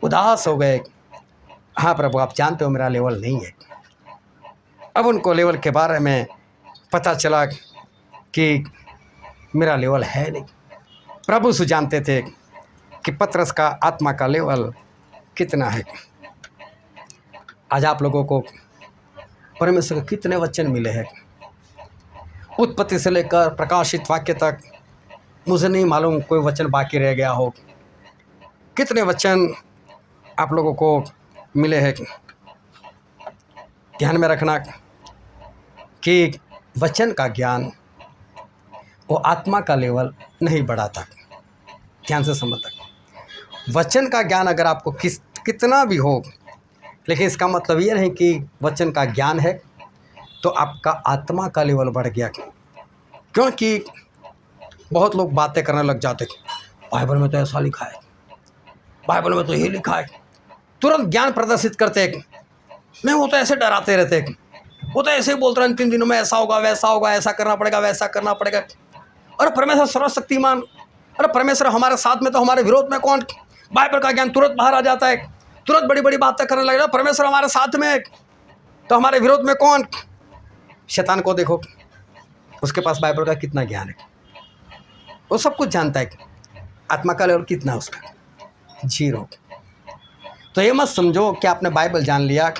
उदास हो गए। हाँ प्रभु, आप जानते हो मेरा लेवल नहीं है। अब उनको लेवल के बारे में पता चला कि मेरा लेवल है नहीं। प्रभु से जानते थे कि पतरस का आत्मा का लेवल कितना है। आज आप लोगों को परमेश्वर के कितने वचन मिले हैं, उत्पत्ति से लेकर प्रकाशित वाक्य तक, मुझे नहीं मालूम कोई वचन बाकी रह गया हो। कितने वचन आप लोगों को मिले हैं। ध्यान में रखना कि वचन का ज्ञान वो आत्मा का लेवल नहीं बढ़ाता। ध्यान से समझना, वचन का ज्ञान अगर आपको कितना भी हो, लेकिन इसका मतलब ये नहीं कि वचन का ज्ञान है तो आपका आत्मा का लेवल बढ़ गया। क्योंकि बहुत लोग बातें करने लग जाते, बाइबल में तो ऐसा लिखा है, बाइबल में तो ये लिखा है, तुरंत ज्ञान प्रदर्शित करते। नहीं, वो तो ऐसे डराते रहते, वो तो ऐसे ही बोलते रहे 3 दिनों में ऐसा होगा, वैसा होगा, ऐसा करना पड़ेगा, वैसा करना पड़ेगा। अरे परमेश्वर सर्वशक्तिमान, अरे परमेश्वर हमारे साथ में तो हमारे विरोध में कौन? बाइबल का ज्ञान तुरंत बाहर आ जाता है, तुरंत बड़ी बड़ी बातें करने लगेगा। परमेश्वर हमारे साथ में है तो हमारे विरोध में कौन? शैतान को देखो, उसके पास बाइबल का कितना ज्ञान है, वो सब कुछ जानता है। आत्मा का लेवल कितना है उसका? 0। तो ये मत समझो कि आपने बाइबल जान लिया,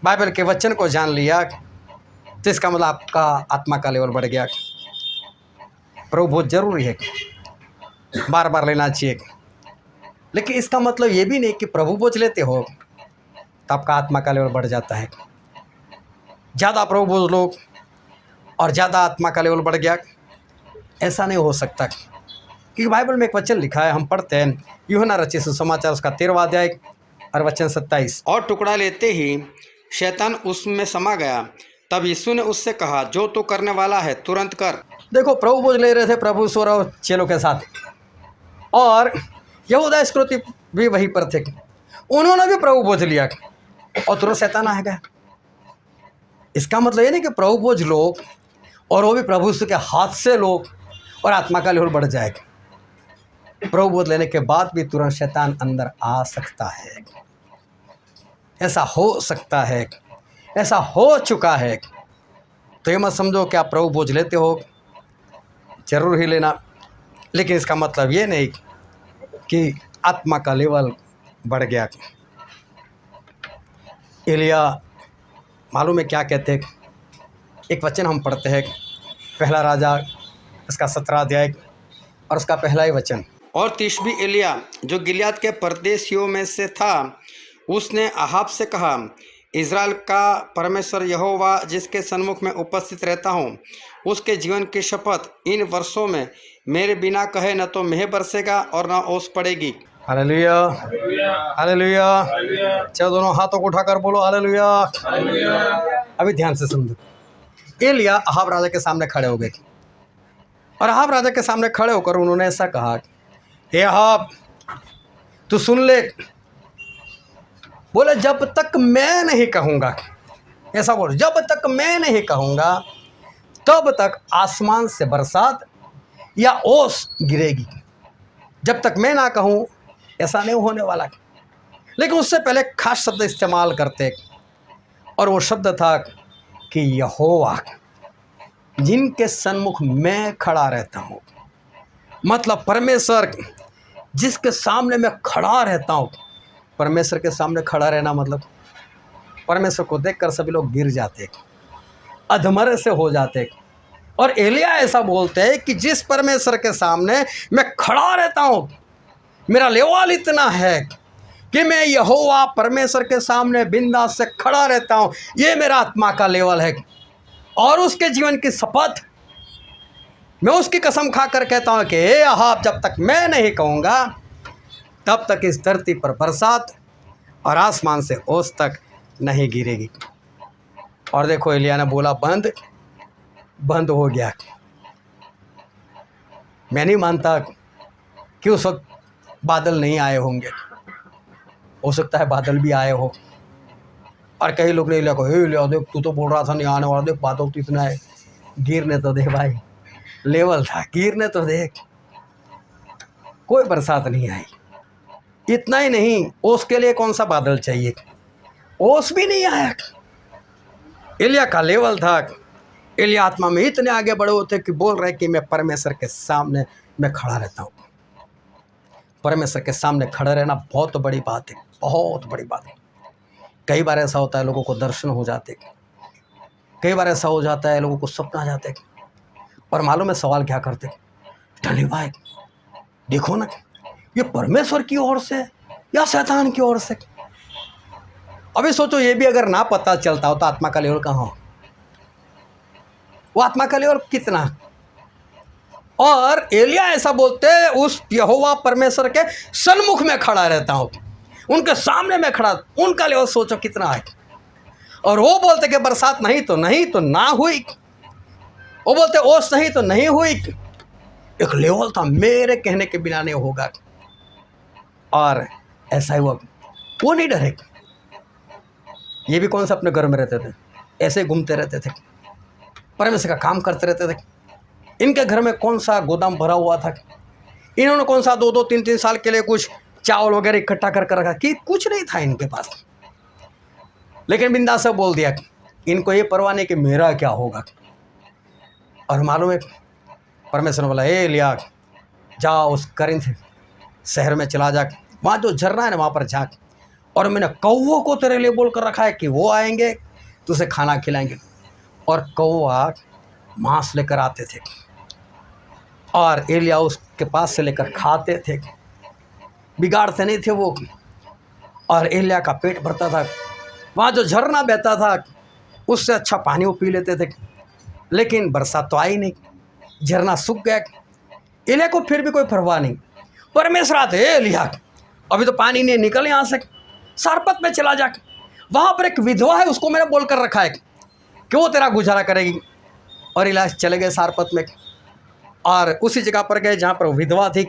बाइबल के वचन को जान लिया तो इसका मतलब आपका आत्मा का लेवल बढ़ गया। प्रभु बहुत ज़रूरी है, बार बार लेना चाहिए, लेकिन इसका मतलब ये भी नहीं कि प्रभु बोझ लेते हो तो आपका आत्मा का लेवल बढ़ जाता है। ज़्यादा प्रभु बोझ लो और ज़्यादा आत्मा का लेवल बढ़ गया, ऐसा नहीं हो सकता। क्योंकि बाइबल में एक वचन लिखा है, हम पढ़ते हैं यूहन्ना रचित सुसमाचार उसका 13वां अध्याय और वचन 27। और टुकड़ा लेते ही शैतान उसमें समा गया। तब यीशु ने उससे कहा, जो तू करने वाला है तुरंत कर। देखो, प्रभु बोझ ले रहे थे प्रभु सो और चेलों के साथ, और यहूदा इस्करियोती भी वहीं पर थे। उन्होंने भी प्रभु बोझ लिया और तुरंत शैतान आ गया। इसका मतलब ये नहीं कि प्रभु बोझ लो और वो भी प्रभु यीशु के हाथ से लो और आत्मा का लेवल बढ़ जाएगा। प्रभु बोझ लेने के बाद भी तुरंत शैतान अंदर आ सकता है, ऐसा हो सकता है, ऐसा हो चुका है। तो ये मत समझो कि आप प्रभु बोझ लेते हो, जरूर ही लेना, लेकिन इसका मतलब ये नहीं कि आत्मा का लेवल बढ़ गया। एलिया मालूम है क्या कहते हैं? एक वचन हम पढ़ते हैं, पहला राजा उसका 17 अध्याय और उसका पहला ही वचन। और तिशबी एलिया जो गिलियाद के परदेशियों में से था, उसने अहाब से कहा, इज़राइल का परमेश्वर यहोवा जिसके सन्मुख में उपस्थित रहता हूँ, उसके जीवन की शपथ, इन वर्षों में मेरे बिना कहे न तो मेह बरसेगा और न ओस पड़ेगी। Hallelujah, hallelujah. चलो दोनों हाथों को उठाकर बोलो हालेलुया। अभी ध्यान से समझो, एलिया अहाब राजा के सामने खड़े हो गए और अहाब राजा के सामने खड़े होकर उन्होंने ऐसा कहा, हे अहाब तू सुन ले। बोले, जब तक मैं नहीं कहूँगा, ऐसा बोलो, जब तक मैं नहीं कहूँगा तब तक आसमान से बरसात या ओस गिरेगी। जब तक मैं ना कहूँ ऐसा नहीं होने वाला। लेकिन उससे पहले खास शब्द इस्तेमाल करते, और वो शब्द था कि यहोवा, जिनके सन्मुख मैं खड़ा रहता हूँ। मतलब परमेश्वर जिसके सामने मैं खड़ा रहता हूँ। परमेश्वर के सामने खड़ा रहना मतलब परमेश्वर को देखकर सभी लोग गिर जाते, अधमरे से हो जाते। और एलिया ऐसा बोलते हैं कि जिस परमेश्वर के सामने मैं खड़ा रहता हूँ, मेरा लेवल इतना है कि मैं यहोवा परमेश्वर के सामने बिंदास से खड़ा रहता हूँ। ये मेरा आत्मा का लेवल है। और उसके जीवन की शपथ मैं उसकी कसम खाकर कहता हूँ कि हे अहाब, जब तक मैं नहीं कहूँगा तब तक इस धरती पर बरसात और आसमान से ओस तक नहीं गिरेगी। और देखो एलिया ने बोला बंद हो गया। मैं नहीं मानता कि उस वक्त बादल नहीं आए होंगे। हो सकता है बादल भी आए हो। और कई लोग ने एलिया को, हे एलिया देख, तू तो बोल रहा था नहीं आने वाला, देख बादल तो इतना है, गिरने तो दे भाई, लेवल था, गिरने तो देख। कोई बरसात नहीं आई। इतना ही नहीं, ओस के लिए कौन सा बादल चाहिए, ओस भी नहीं आया। एलिया का लेवल था। एलिया आत्मा में इतने आगे बढ़े होते कि बोल रहे कि मैं परमेश्वर के सामने मैं खड़ा रहता हूँ। परमेश्वर के सामने खड़ा रहना बहुत बड़ी बात है, बहुत बड़ी बात है। कई बार ऐसा होता है लोगों को दर्शन हो जाते, कई बार ऐसा हो जाता है लोगों को सपना आ जाते। और मालूम है सवाल क्या करते, टली भाई देखो ना, ये परमेश्वर की ओर से या शैतान की ओर से। अभी सोचो, ये भी अगर ना पता चलता हो तो आत्मा का लेवल कहाँ हो, वो आत्मा का लेवल कितना। और एलिया ऐसा बोलते, उस यहोवा परमेश्वर के सन्मुख में खड़ा रहता हूँ, उनके सामने में खड़ा, उनका लेवल सोचो कितना है। और वो बोलते कि बरसात नहीं तो ना हुई, वो बोलते ओस नहीं तो नहीं हुई। एक लेवल था, मेरे कहने के बिना नहीं होगा। और ऐसा ही हुआ, वो नहीं डरे। ये भी कौन सा अपने घर में रहते थे, ऐसे घूमते रहते थे, परमेश्वर का काम करते रहते थे। इनके घर में कौन सा गोदाम भरा हुआ था, इन्होंने कौन सा 2-2, 3-3 साल के लिए कुछ चावल वगैरह इकट्ठा कर रखा कि कुछ नहीं था इनके पास। लेकिन बिंदास से बोल दिया, इनको ये परवाह नहीं कि मेरा क्या होगा। और मालूम है परमेश्वर ने बोला, ए एलिया जा उस करिन्थ शहर में चला जा, वहाँ जो झरना है ना वहाँ पर जा, और मैंने कौवों को तेरे लिए बोल कर रखा है कि वो आएंगे तुझे खाना खिलाएंगे। और कौवा मांस लेकर आते थे और एलिया उसके पास से लेकर खाते थे, बिगाड़ते नहीं थे वो। और एलिया का पेट भरता था, वहाँ जो झरना बहता था उससे अच्छा पानी वो पी लेते थे। लेकिन बरसात तो आई नहीं, झरना सूख गया। एलिया को फिर भी कोई परवाह नहीं। परमेश्वर आते, एलिया अभी तो पानी नहीं, निकल यहाँ से, सारपत में चला जा, वहाँ पर एक विधवा है, उसको मैंने बोल कर रखा है कि वो तेरा गुजारा करेगी। और एलिया चले गए सारपत में, और उसी जगह पर गए जहाँ पर विधवा थी।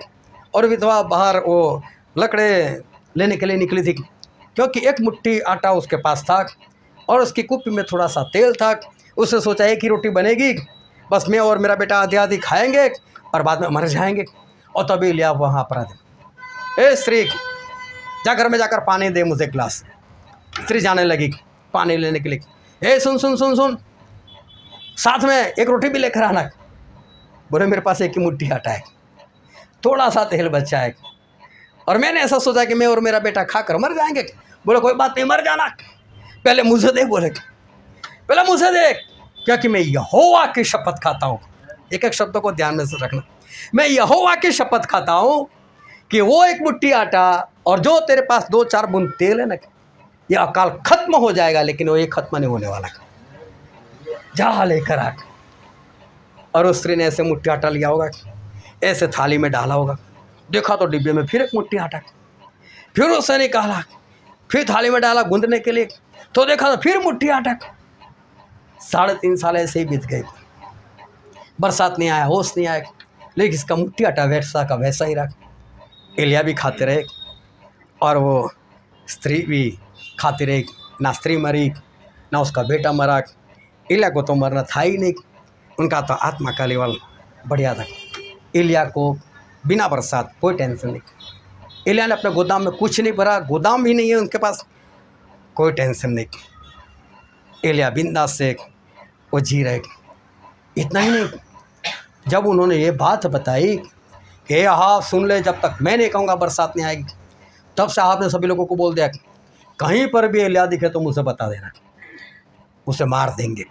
और विधवा बाहर वो लकड़े लेने के लिए निकली थी, क्योंकि एक मुट्ठी आटा उसके पास था और उसकी कुप्पी में थोड़ा सा तेल था। उसने सोचा एक ही रोटी बनेगी, बस मैं और मेरा बेटा आधी आधी खाएंगे और बाद में मर जाएंगे। और तभी एलिया वहाँ पर आते, ए स्त्री जा घर में जाकर पानी दे मुझे गिलास। स्त्री जाने लगी पानी लेने के लिए। ए सुन सुन सुन सुन, साथ में एक रोटी भी लेकर आना। बोले मेरे पास एक ही मुट्ठी आटा है, थोड़ा सा तेल बचा है, और मैंने ऐसा सोचा कि मैं और मेरा बेटा खाकर मर जाएंगे। बोले कोई बात नहीं, मर जाना, पहले मुझे दे। बोले पहले मुझे दे, क्योंकि मैं यहोवा की शपथ खाता हूँ। एक एक शब्दों को ध्यान में रखना, मैं यहोवा की शपथ खाता हूँ कि वो एक मुट्ठी आटा और जो तेरे पास 2-4 बूंद तेल है ना, ये अकाल खत्म हो जाएगा, लेकिन वो ये खत्म नहीं होने वाला। जा लेकर आ। और उस स्त्री ने ऐसे मुट्ठी आटा लिया होगा, ऐसे थाली में डाला होगा, देखा तो डिब्बे में फिर एक मुट्ठी आटा, फिर उसे निकाला, फिर थाली में डाला गूंदने के लिए, तो देखा तो फिर मुट्ठी आटा। 3.5 साल ऐसे ही बीत गए, बरसात नहीं आया, होश नहीं आया, लेकिन इसका मुट्ठी आटा वैसा का वैसा ही रहा। एलिया भी खाते रहे और वो स्त्री भी खाती रही, ना स्त्री मरी ना उसका बेटा मरा। एलिया को तो मरना था ही नहीं, उनका तो आत्मा का लेवल बढ़िया था। एलिया को बिना बरसात, कोई टेंशन नहीं। एलिया ने अपने गोदाम में कुछ नहीं भरा, गोदाम भी नहीं है उनके पास, कोई टेंशन नहीं। एलिया बिंदास से वो जी रहे। इतना ही नहीं, जब उन्होंने ये बात बताई कि अहाब सुन ले, जब तक मैं नहीं कहूँगा बरसात नहीं आएगी, तब से आपने सभी लोगों को बोल दिया कि कहीं पर भी एलिया दिखे तो मुझे बता देना, उसे मार देंगे।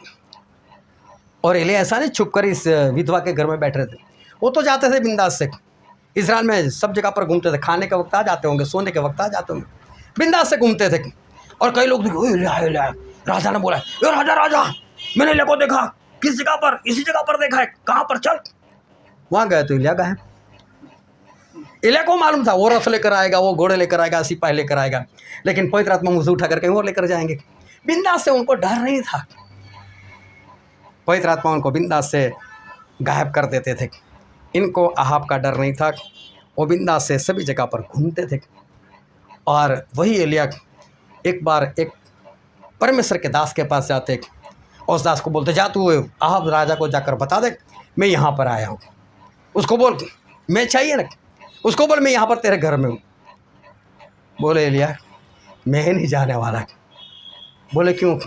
और एलिया ऐसा नहीं छुप कर इस विधवा के घर में बैठ रहे थे, वो तो जाते थे बिंदास से। इजराइल में सब जगह पर घूमते थे, खाने के वक्त आ जाते होंगे, सोने के वक्त आ जाते होंगे, बिंदास से घूमते थे। और कई लोग देखे, एलिया, राजा ने बोला, ए राजा राजा, मैंने एलिया को देखा, किस जगह पर, इसी जगह पर देखा है, कहाँ पर, चल। वहाँ गए तो एलिया गायब। एलिया को मालूम था वो रथ लेकर आएगा, वो घोड़े लेकर आएगा, सिपाही लेकर आएगा, लेकिन पवित्र आत्मा मुझे उठा कर कहीं और लेकर जाएंगे। बिंदास से, उनको डर नहीं था। पवित्र आत्मा उनको बिंदास से गायब कर देते थे। इनको अहाब का डर नहीं था, वो बिंदास से सभी जगह पर घूमते थे। और वही एलिया एक बार एक परमेश्वर के दास के पास जाते और उस दास को बोलते, जा तू अहाब राजा को जाकर बता दे मैं यहाँ पर आया हूँ। उसको बोल मैं चाहिए ना, उसको बोल मैं यहाँ पर तेरे घर में हूँ। बोले एलिया मैं नहीं जाने वाला। बोले क्यों?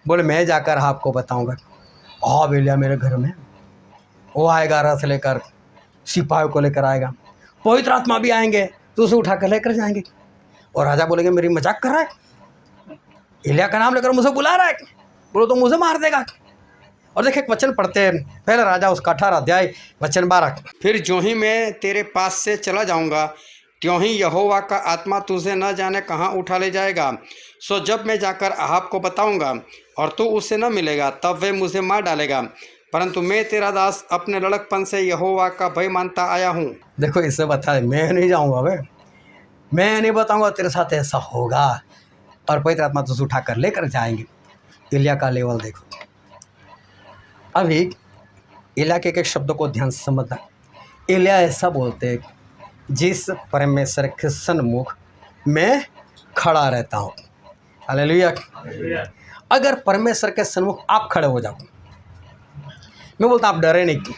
बोले मैं जाकर आपको बताऊँगा। अहाब एलिया मेरे घर में, वो आएगा रथ लेकर, सिपाहियों को लेकर आएगा, पवित्र आत्मा भी आएंगे तो उसे उठा कर लेकर जाएंगे। और राजा बोलेंगे मेरी मजाक कर रहा है, एलिया का नाम लेकर मुझे बुला रहा है, बोलो तो मुझे मार देगा। और देखिए एक वचन पढ़ते हैं, पहले राजा उसका 18 अध्याय वचन 12। फिर जो ही मैं तेरे पास से चला जाऊंगा, त्यों ही यहोवा का आत्मा तुझे न जाने कहाँ उठा ले जाएगा। सो जब मैं जाकर अहाब को बताऊंगा और तू उससे न मिलेगा, तब वह मुझे मार डालेगा। परंतु मैं तेरा दास अपने लड़कपन से यहोवा का भय मानता आया हूँ। देखो इससे बता, मैं नहीं जाऊँगा, वे मैं नहीं बताऊँगा, तेरे साथ ऐसा होगा और पवित्र आत्मा तुझे उठा कर लेकर जाएंगे। एलिया का लेवल देखो। अभी एलिया के एक शब्दों को ध्यान से समझना। एलिया ऐसा बोलते हैं, जिस परमेश्वर के सन्मुख मैं खड़ा रहता हूँ। हालेलुया। अगर परमेश्वर के सन्मुख आप खड़े हो जाओ, मैं बोलता आप डरे नहीं,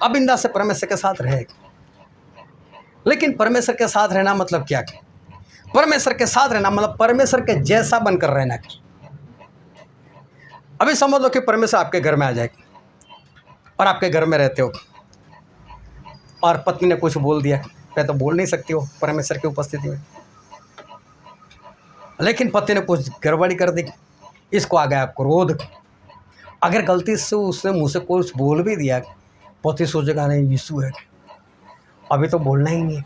आप बिंदास से परमेश्वर के साथ रहे। लेकिन परमेश्वर के साथ रहना मतलब क्या? परमेश्वर के साथ रहना मतलब परमेश्वर के जैसा बनकर रहना। अभी समझ लो कि परमेश्वर आपके घर में आ जाए और आपके घर में रहते हो और पत्नी ने कुछ बोल दिया, मैं तो बोल नहीं सकती हो परमेश्वर की उपस्थिति में, लेकिन पत्नी ने कुछ गड़बड़ी कर दी, इसको आ गया क्रोध। अगर गलती से उसने मुँह से कुछ बोल भी दिया, पति सोचेगा नहीं यीशु है, अभी तो बोलना ही नहीं।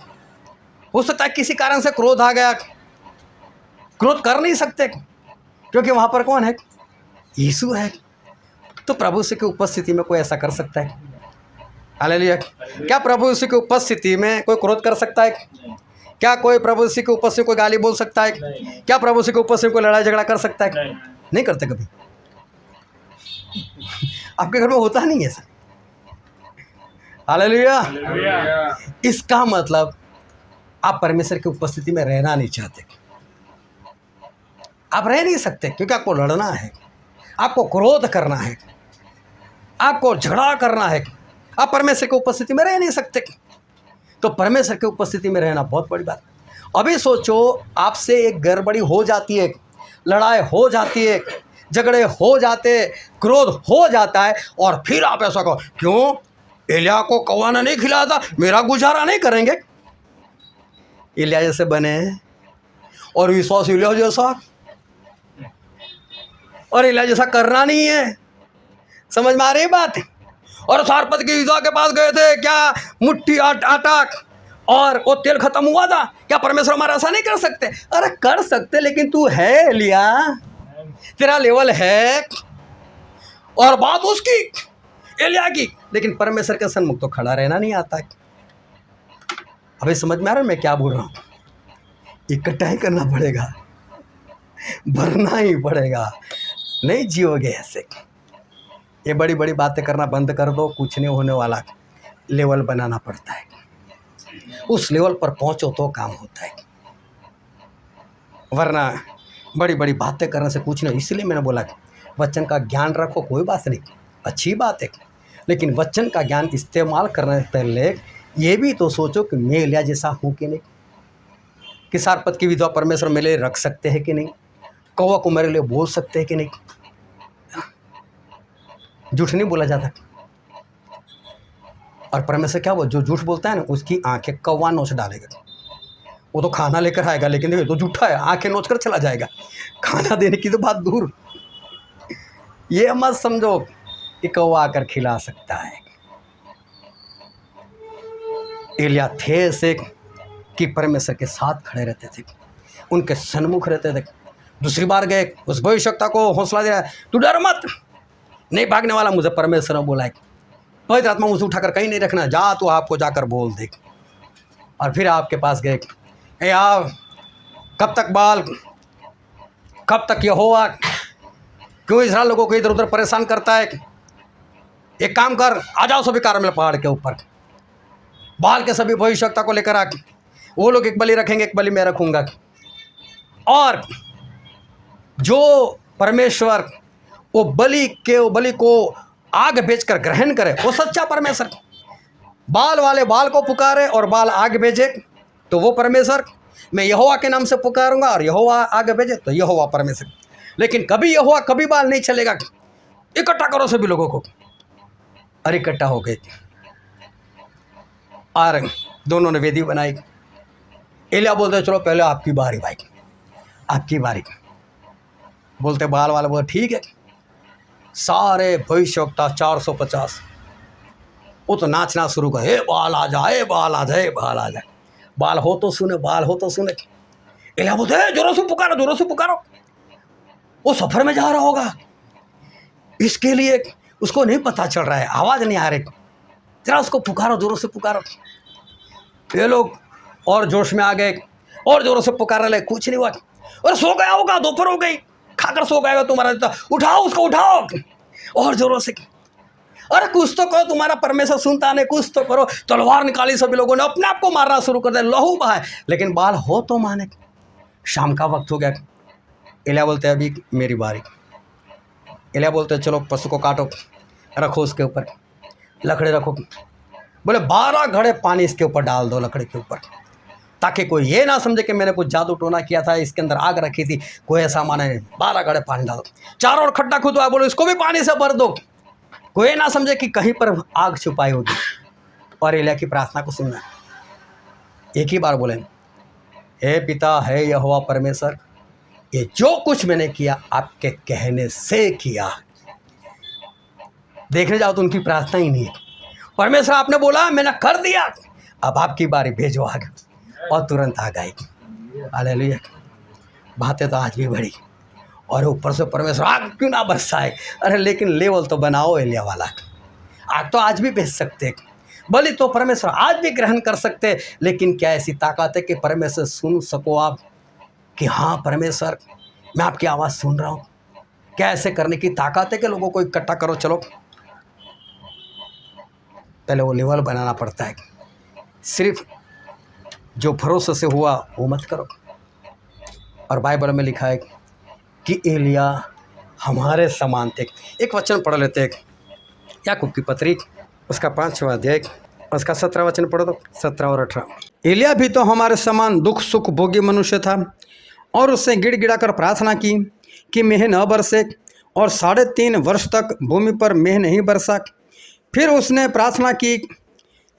हो सकता है किसी कारण से क्रोध आ गया, क्रोध कर नहीं सकते क्योंकि वहाँ पर कौन है? यीशु है। तो प्रभु यीशु की उपस्थिति में कोई ऐसा कर सकता है? हालेलुया। क्या प्रभु यीशु की उपस्थिति में कोई क्रोध कर सकता है? क्या कोई प्रभु यीशु की उपस्थिति में कोई गाली बोल सकता है? क्या प्रभु यीशु की उपस्थिति में कोई लड़ाई झगड़ा कर सकता है? नहीं करते कभी। आपके घर में होता नहीं है ऐसा। हालेलुया। इसका मतलब आप परमेश्वर की उपस्थिति में रहना नहीं चाहते, आप रह नहीं सकते क्योंकि आपको लड़ना है, आपको क्रोध करना है, आपको झगड़ा करना है। आप परमेश्वर की उपस्थिति में रह नहीं सकते। तो परमेश्वर की उपस्थिति में रहना बहुत बड़ी बात। अभी सोचो आपसे एक गड़बड़ी हो जाती है, लड़ाई हो जाती है, झगड़े हो जाते, क्रोध हो जाता है और फिर आप ऐसा कहो क्यों? एलिया को कौवा ने नहीं खिलाया था, मेरा गुजारा नहीं करेंगे। एलिया जैसे बने और विश्वास एलिया जैसा, और एलिया जैसा करना नहीं है। समझ में आ रही बात? और सारपत की ईसा के पास गए थे, क्या मुट्ठी आटा और वो तेल खत्म हुआ था, क्या परमेश्वर हमारा ऐसा नहीं कर सकते? अरे कर सकते, लेकिन तू है एलिया, तेरा लेवल है और बात उसकी एलिया की, लेकिन परमेश्वर के सन्मुख तो खड़ा रहना नहीं आता है। अभी समझ में आ रहा है मैं क्या बोल रहा हूँ? इकट्ठा ही करना पड़ेगा, भरना ही पड़ेगा, नहीं जियोगे ऐसे। ये बड़ी बड़ी बातें करना बंद कर दो, कुछ नहीं होने वाला। लेवल बनाना पड़ता है, उस लेवल पर पहुंचो तो काम होता है, वरना बड़ी बड़ी बातें करने से कुछ नहीं। इसलिए मैंने बोला वचन का ज्ञान रखो, कोई बात नहीं, अच्छी बात है, लेकिन वचन का ज्ञान इस्तेमाल करने से पहले ये भी तो सोचो कि मैं एलिया जैसा हूँ कि नहीं, कि सारपत की विधवा परमेश्वर मेरे लिए रख सकते हैं कि नहीं, कौवा को मेरे लिए बोल सकते हैं कि नहीं। झूठ नहीं बोला जाता। और परमेश्वर क्या वो जो झूठ बोलता है ना, उसकी आंखें कौवा नोच डालेगा। वो तो खाना लेकर आएगा, लेकिन देखो तो झूठा है, आंखें नोच कर चला जाएगा। खाना देने की तो बात दूर। ये मत समझो कि कौवा आकर खिला सकता है। एलिया थे ऐसे कि परमेश्वर के साथ खड़े रहते थे, उनके सन्मुख रहते थे। दूसरी बार गए, उस भविष्यवक्ता को हौसला दिया, तू डर मत, नहीं भागने वाला, मुझे परमेश्वर ने बोला है, पवित्र आत्मा मुझे उठाकर कहीं नहीं रखना, जा तू आपको जाकर बोल दे। और फिर आपके पास गए, ए आप कब तक बाल, कब तक यहोवा क्यों इस्राएल लोगों को इधर उधर परेशान करता है, एक काम कर, आ जाओ सभी कारमेल पहाड़ के ऊपर, बाल के सभी भविष्यवक्ता को लेकर आ, वो लोग एक बलि रखेंगे, एक बलि मैं रखूँगा, और जो परमेश्वर वो बलि को आग भेजकर ग्रहण करे, वो सच्चा परमेश्वर। बाल वाले बाल को पुकारे और बाल आग भेजे तो वो परमेश्वर, मैं यहोवा के नाम से पुकारूंगा और यहोवा आग भेजे तो यहोवा परमेश्वर। लेकिन कभी यहोवा कभी बाल नहीं चलेगा। इकट्ठा करो सभी लोगों को, और इकट्ठा हो गए और दोनों ने वेदी बनाई। एलिया बोलते चलो पहले आपकी बारी भाई, आपकी बारी। बोलते बाल वाले बोले ठीक है। सारे भविष्यवक्ता 450 वो तो नाचना शुरू कर, हे बाल आ जा, हे बाल आ जा, हे बाल आ जा। बाल हो तो सुने, बाल हो तो सुने। एलिया बोलते जोरों से पुकारो, जोरों से पुकारो, वो सफर में जा रहा होगा, इसके लिए उसको नहीं पता चल रहा है, आवाज़ नहीं आ रही, जरा उसको पुकारो, जोरों से पुकारो। ये लोग और जोश में आ गए और जोरों से पुकार रहे, कुछ नहीं हुआ। और सो गया होगा, दोपहर हो गई, खाकर सो गया तुम्हारा, उठाओ उसको, उठाओ, और जोरों से, अरे कुछ तो करो, तुम्हारा परमेश्वर सुनता नहीं, कुछ तो करो। तलवार निकाली, सभी लोगों ने अपने आप को मारना शुरू कर दिया, लहू बहाए, लेकिन बाल हो तो माने। शाम का वक्त हो गया। एलिया बोलते अभी मेरी बारी। एलिया बोलते चलो पशु को काटो, रखो उसके ऊपर, लकड़ी रखो। बोले 12 घड़े पानी इसके ऊपर डाल दो, लकड़ी के ऊपर, ताकि कोई ये ना समझे कि मैंने कुछ जादू टोना किया था, इसके अंदर आग रखी थी, कोई ऐसा माने नहीं। 12 घड़े पानी डाल दो, चारों ओर खड्डा खुदवा, बोलो इसको भी पानी से भर दो, कोई ना समझे कि कहीं पर आग छुपाई होगी। और एलिया की प्रार्थना को सुनना, एक ही बार बोले, हे पिता, हे यहोवा परमेश्वर, ये जो कुछ मैंने किया आपके कहने से किया। देखने जाओ तो उनकी प्रार्थना ही नहीं है, परमेश्वर आपने बोला मैंने कर दिया, अब आपकी बारी, भेजो आग। और तुरंत आग आई। हालेलुया। बातें तो आज भी बढ़ी, और ऊपर से परमेश्वर आग क्यों ना बरसाए। अरे लेकिन लेवल तो बनाओ एलिया वाला। आग तो आज भी भेज सकते, बलि तो परमेश्वर आज भी ग्रहण कर सकते, लेकिन क्या ऐसी ताकत है कि परमेश्वर सुन सको आप कि हाँ परमेश्वर मैं आपकी आवाज़ सुन रहा हूँ? क्या ऐसे करने की ताकत है कि लोगों को इकट्ठा करो? चलो पहले वो लेवल बनाना पड़ता है। सिर्फ जो भरोसे से हुआ वो मत करो। और बाइबल में लिखा है कि एलिया हमारे समान थे। एक वचन पढ़ लेते हैं, याकूब की पत्री उसका 5वां अध्याय उसका 17 वचन पढ़ो तो 17 और 18। एलिया भी तो हमारे समान दुख सुख भोगी मनुष्य था, और उससे गिड़गिड़ा कर प्रार्थना की कि मेह न बरसे, और 3.5 वर्ष तक भूमि पर मेह नहीं बरसा। फिर उसने प्रार्थना की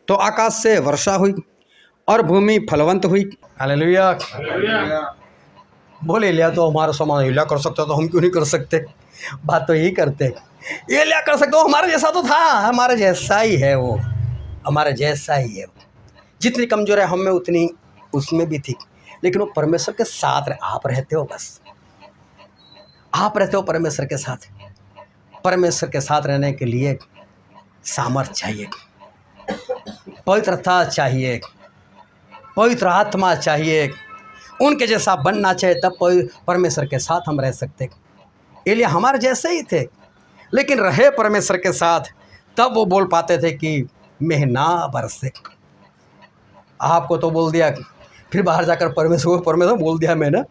तो आकाश से वर्षा हुई और भूमि फलवंत हुई। हालेलुया। बोले एलिया तो हमारा समान, एलिया कर सकता तो हम क्यों नहीं कर सकते? बात तो यही करते, एलिया कर सकते, वो हमारे जैसा तो था, हमारे जैसा ही है, वो हमारे जैसा ही है। जितनी कमजोर है हम में उतनी उसमें भी थी, लेकिन वो परमेश्वर के साथ आप रहते हो, बस आप रहते हो परमेश्वर के साथ। परमेश्वर के साथ रहने के लिए सामर्थ्य चाहिए, पवित्रता चाहिए, पवित्र आत्मा चाहिए, उनके जैसा बनना चाहिए, तब परमेश्वर के साथ हम रह सकते। एलिया हमारे जैसे ही थे, लेकिन रहे परमेश्वर के साथ, तब वो बोल पाते थे कि मेह ना बरसे। आपको तो बोल दिया, फिर बाहर जाकर परमेश्वर बोल दिया मैंने,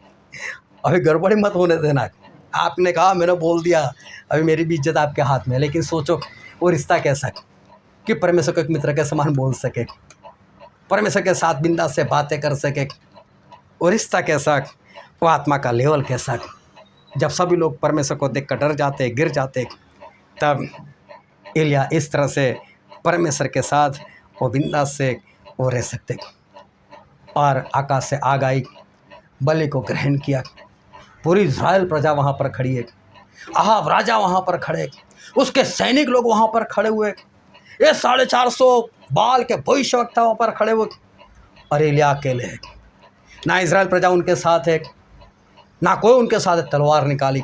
अभी गड़बड़ी मत होने देना। आपने कहा मैंने बोल दिया, अभी मेरी भी इज्जत आपके हाथ में है। लेकिन सोचो वो रिश्ता कैसा कि परमेश्वर को एक मित्र के समान बोल सके, परमेश्वर के साथ बिंदास से बातें कर सके। वो रिश्ता कैसा, वो आत्मा का लेवल कैसा। जब सभी लोग परमेश्वर को देख कर डर जाते, गिर जाते, तब एलिया इस तरह से परमेश्वर के साथ वो बिंदास से वो रह सकते। और आकाश से आग आई, बलि को ग्रहण किया। पूरी इज़राइल प्रजा वहाँ पर खड़ी है, अहाब राजा वहाँ पर खड़े, उसके सैनिक लोग वहाँ पर खड़े हुए, ये 450 बाल के भविष्यवक्ता वहाँ पर खड़े हुए, और एलिया अकेले है। ना इज़राइल प्रजा उनके साथ है, ना कोई उनके साथ तलवार निकाली,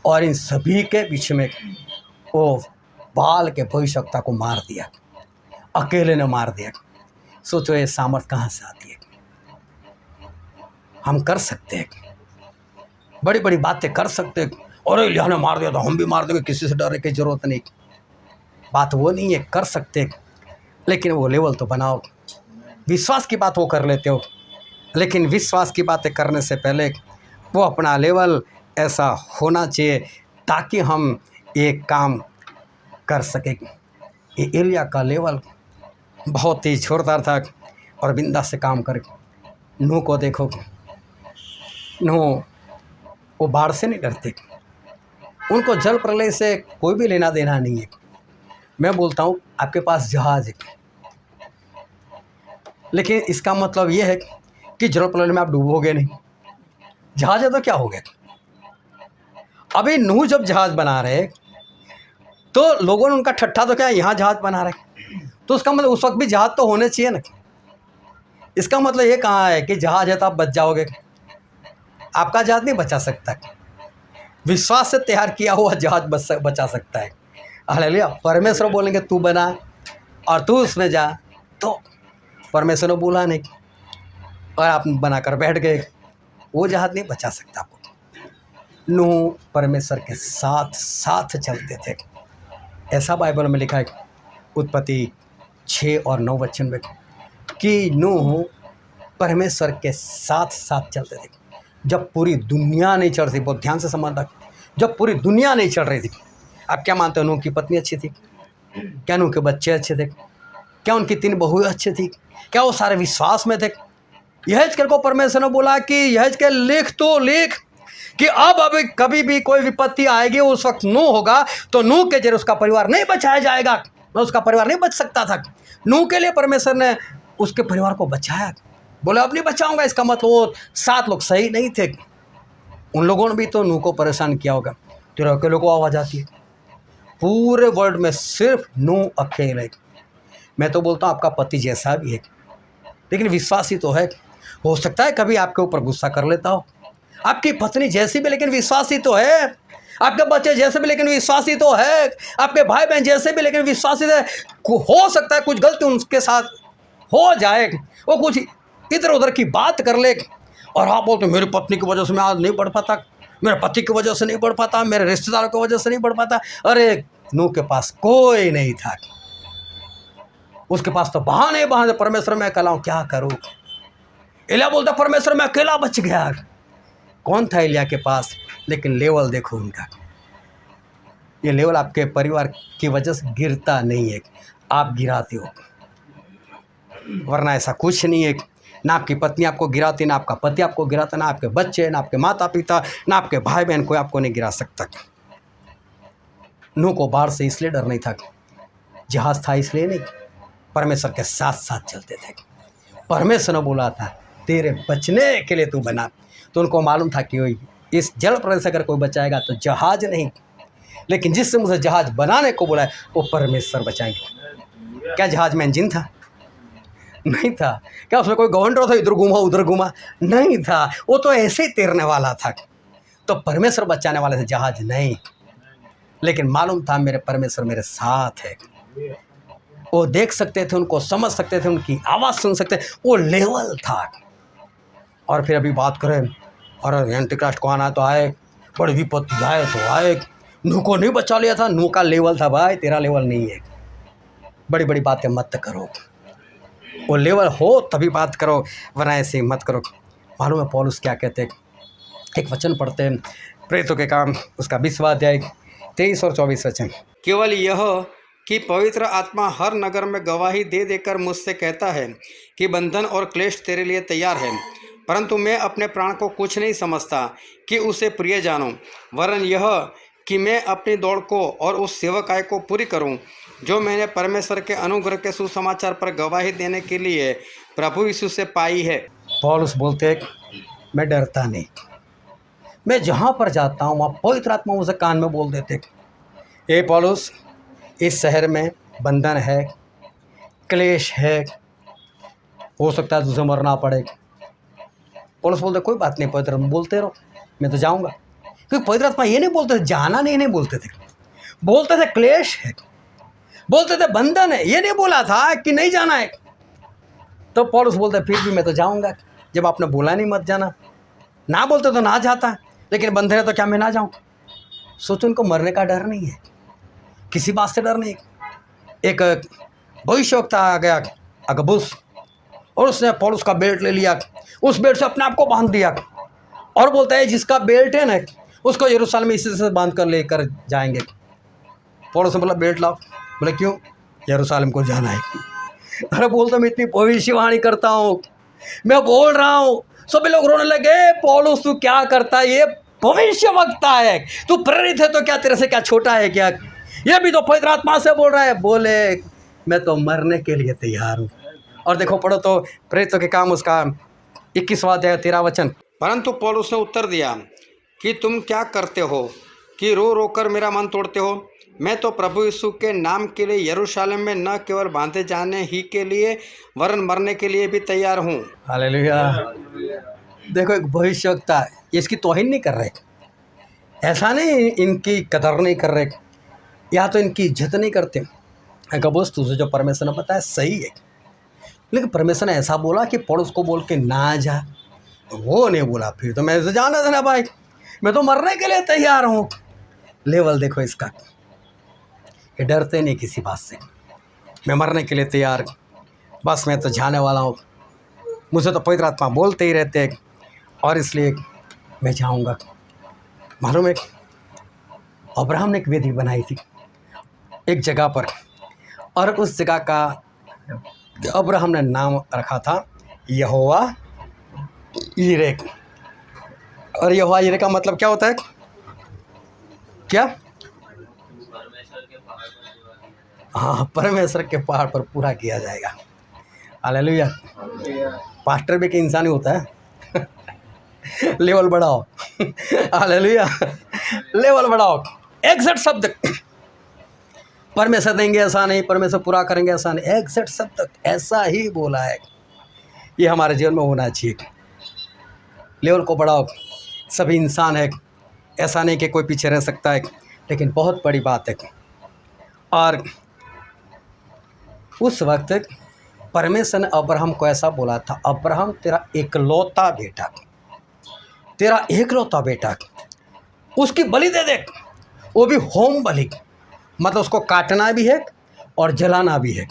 और इन सभी के बीच में वो बाल के भविष्यवक्ता को मार दिया, अकेले ने मार दिया। सोचो ये सामर्थ कहाँ से आती है। हम कर सकते हैं, बड़ी बड़ी बातें कर सकते हैं, और एलिया ने मार दिया तो हम भी मार देंगे, किसी से डरने की ज़रूरत नहीं। बात वो नहीं है, कर सकते हैं, लेकिन वो लेवल तो बनाओ। विश्वास की बात वो कर लेते हो, लेकिन विश्वास की बातें करने से पहले वो अपना लेवल ऐसा होना चाहिए ताकि हम ये काम कर सकें। ये एलिया का लेवल बहुत ही जोरदार था, और बिंदास से काम कर। नूह को देखो, नूह वो बाढ़ से नहीं डरते, उनको जल प्रलय से कोई भी लेना देना नहीं है। मैं बोलता हूँ आपके पास जहाज़ है, लेकिन इसका मतलब ये है कि जल प्रलय में आप डूबोगे नहीं। जहाज़ है तो क्या हो गया। अभी नूह जब जहाज़ बना रहे तो लोगों ने उनका ठट्ठा तो क्या यहाँ जहाज़ बना रहे, तो उसका मतलब उस वक्त भी जहाज़ तो होने चाहिए ना। इसका मतलब ये कहाँ है कि जहाज़ है तो आप बच जाओगे। आपका जहाज़ नहीं बचा सकता, विश्वास से तैयार किया हुआ जहाज़ बचा सकता है। हालेलुया। परमेश्वर बोलेंगे तू बना और तू उसमें जा, तो परमेश्वर ने बोला नहीं और आप बनाकर बैठ गए, वो जहाज़ नहीं बचा सकता आपको। नूह परमेश्वर के साथ साथ चलते थे, ऐसा बाइबल में लिखा है उत्पत्ति 6 और 9 वचन में कि नूह परमेश्वर के साथ साथ चलते थे। जब पूरी दुनिया नहीं चल रही, बहुत ध्यान से समझ रख, जब पूरी दुनिया नहीं चल रही थी, आप क्या मानते हो नूह की पत्नी अच्छी थी? क्या नूह के बच्चे अच्छे थे? क्या उनकी 3 बहुएं अच्छी थी? क्या वो सारे विश्वास में थे? यहेजकेल को परमेश्वर ने बोला कि यहेजकेल लिख तो लिख कि अब अभी कभी भी कोई विपत्ति आएगी, उस वक्त नूह होगा, तो नूह के जरिए उसका परिवार नहीं बचाया जाएगा। उसका परिवार नहीं बच सकता था। नूह के लिए परमेश्वर ने उसके परिवार को बचाया। बोले अब नहीं बचाऊंगा, इसका मतलब वो 7 लोग सही नहीं थे। उन लोगों ने भी तो नूह को परेशान किया होगा। तेरे अकेले को आवाज़ आती है, पूरे वर्ल्ड में सिर्फ नूह अकेले। मैं तो बोलता हूँ आपका पति जैसा भी है, लेकिन विश्वासी तो है। हो सकता है कभी आपके ऊपर गुस्सा कर लेता हो, आपकी पत्नी जैसी भी लेकिन विश्वासी तो है, आपके बच्चे जैसे भी लेकिन विश्वासी तो है, आपके भाई बहन जैसे भी लेकिन विश्वासी है। हो सकता है कुछ गलती उनके साथ हो जाए, वो कुछ इधर उधर की बात कर ले, और आप बोलते मेरी पत्नी की वजह से मैं आज नहीं बढ़ पाता, मेरे पति की वजह से नहीं बढ़ पाता, मेरे रिश्तेदारों की वजह से नहीं बढ़ पाता। अरे नूह के पास कोई नहीं था, उसके पास तो बहाने बहाने, परमेश्वर मैं अकेला हूँ क्या करूँ। एलिया बोलता परमेश्वर मैं अकेला बच गया। कौन था एलिया के पास? लेकिन लेवल देखो उनका, ये लेवल आपके परिवार की वजह से गिरता नहीं है, आप गिराते हो, वरना ऐसा कुछ नहीं है। ना आपकी पत्नी आपको गिराती, ना आपका पति आपको गिराता, ना आपके बच्चे, ना आपके माता पिता, ना आपके भाई बहन, कोई आपको नहीं गिरा सकता। नूह को बाढ़ से इसलिए डर नहीं था, जहाज था इसलिए नहीं, परमेश्वर के साथ साथ चलते थे। परमेश्वर ने बोला था तेरे बचने के लिए तू बना, तो उनको मालूम था कि इस जल प्रलय से अगर कोई बचाएगा तो जहाज नहीं, लेकिन जिससे मुझे जहाज बनाने को बोला है वो परमेश्वर बचाएंगे। क्या जहाज में इंजन था? नहीं था। क्या उसमें कोई गवर्नर था इधर घूमा उधर घूमा? नहीं था। वो तो ऐसे ही तैरने वाला था। तो परमेश्वर बचाने वाले थे, जहाज नहीं। लेकिन मालूम था मेरे परमेश्वर मेरे साथ है, वो देख सकते थे, उनको समझ सकते थे, उनकी आवाज़ सुन सकते, वो लेवल था। और फिर अभी बात करें और एंटीक्राइस्ट को आना तो आए, बड़ी विपत्ति आए तो आए, नूह को नहीं बचा लिया था, नूह का लेवल था। भाई तेरा लेवल नहीं है, बड़ी बड़ी बातें मत करो, वो लेवल हो तभी बात करो, वरना ऐसे मत करो। मालूम है पौलुस क्या कहते हैं? एक वचन पढ़ते हैं, प्रेरितों के काम उसका 20वां अध्याय 23 और 24 वचन। केवल यह कि पवित्र आत्मा हर नगर में गवाही दे देकर मुझसे कहता है कि बंधन और क्लेश तेरे लिए तैयार है, परंतु मैं अपने प्राण को कुछ नहीं समझता कि उसे प्रिय जानूं, वरन यह कि मैं अपनी दौड़ को और उस सेवकाई को पूरी करूं जो मैंने परमेश्वर के अनुग्रह के सुसमाचार पर गवाही देने के लिए प्रभु यीशु से पाई है। पौलुस बोलते मैं डरता नहीं, मैं जहाँ पर जाता हूँ वहाँ पवित्र आत्मा मुझे कान में बोल देते ए पौलुस, इस शहर में बंधन है, क्लेश है, हो सकता है तुझे मरना पड़े। पौलुस बोलते कोई बात नहीं, पवित्र आत्मा बोलते रहो, मैं तो जाऊँगा। क्योंकि पवित्र आत्मा ये नहीं बोलते थे जाना नहीं बोलते थे, बोलते थे क्लेश है, बोलते थे बंधन है, ये नहीं बोला था कि नहीं जाना है। तो पौलुस बोलते फिर भी मैं तो जाऊँगा, जब आपने बोला नहीं मत जाना, ना बोलते तो ना जाता, लेकिन बंधन है तो क्या मैं ना जाऊँ। सोचो उनको मरने का डर नहीं है, किसी बात से डर नहीं। एक भविष्यवक्ता आ गया अगबुस, और उसने पौलुस का बेल्ट ले लिया, उस बेल्ट से अपने आप को बांध दिया और बोलता है जिसका बेल्ट है ना उसको यरूशलेम में इसी से बांध कर लेकर जाएंगे। पौलुस ने बोला बेल्ट लाओ, बोले क्यों, यरूशलेम को जाना है। अरे बोलता मैं इतनी भविष्यवाणी करता हूँ, मैं बोल रहा हूँ। सभी लोग रोने लगे, पौलुस तू क्या करता है, ये भविष्यवक्ता है, तू प्रेरित है तो क्या तेरे से क्या छोटा है क्या, ये भी तो पवित्र आत्मा से बोल रहा है। बोले मैं तो मरने के लिए तैयार हूँ। और देखो पढ़ो तो प्रेरितों के काम उसका 21वां अध्याय 13 वचन। परंतु पौलुस ने उत्तर दिया कि तुम क्या करते हो कि रो रो कर मेरा मन तोड़ते हो। मैं तो प्रभु यीशु के नाम के लिए यरूशलेम में न केवल बांधे जाने ही के लिए वरन मरने के लिए भी तैयार हूँ। हालेलुया। देखो एक भविष्यवक्ता है, ये इसकी तौहीन नहीं कर रहे, ऐसा नहीं इनकी कदर नहीं कर रहे या तो इनकी इज्जत नहीं करते। अगबुस तुझे जो परमेश्वर ने बताया सही है, लेकिन परमेश्वर ने ऐसा बोला कि पौलुस को बोल के ना जा, वो नहीं बोला। फिर तो मैं इसे जाना था ना भाई, मैं तो मरने के लिए तैयार हूँ। लेवल देखो इसका, ये डरते नहीं किसी बात से, मैं मरने के लिए तैयार, बस मैं तो जाने वाला हूँ, मुझे तो पवित्र आत्मा बोलते ही रहते हैं और इसलिए मैं जाऊँगा। मालूम है अब्राहम ने एक वेदी बनाई थी एक जगह पर, और उस जगह का अब्राहम ने नाम रखा था यहोवा यीरे। और यहोवा यीरे का मतलब क्या होता है, क्या, हाँ परमेश्वर के पहाड़ पर पूरा किया जाएगा। हालेलुया। पास्टर भी एक इंसान ही होता है लेवल बढ़ाओ हालेलुया, लेवल बढ़ाओ। एग्जैक्ट शब्द परमेश्वर देंगे ऐसा नहीं, परमेश्वर पूरा करेंगे ऐसा नहीं, एग्जैक्ट शब्द ऐसा ही बोला है। ये हमारे जीवन में होना चाहिए। लेवल को बढ़ाओ, सभी इंसान है, ऐसा नहीं कि कोई पीछे रह सकता है, लेकिन बहुत बड़ी बात है। और उस वक्त परमेश्वर ने अब्राहम को ऐसा बोला था, अब्राहम तेरा एकलौता बेटा, तेरा एकलौता बेटा उसकी बलि दे दे, वो भी होम बलि, मतलब उसको काटना भी है और जलाना भी है,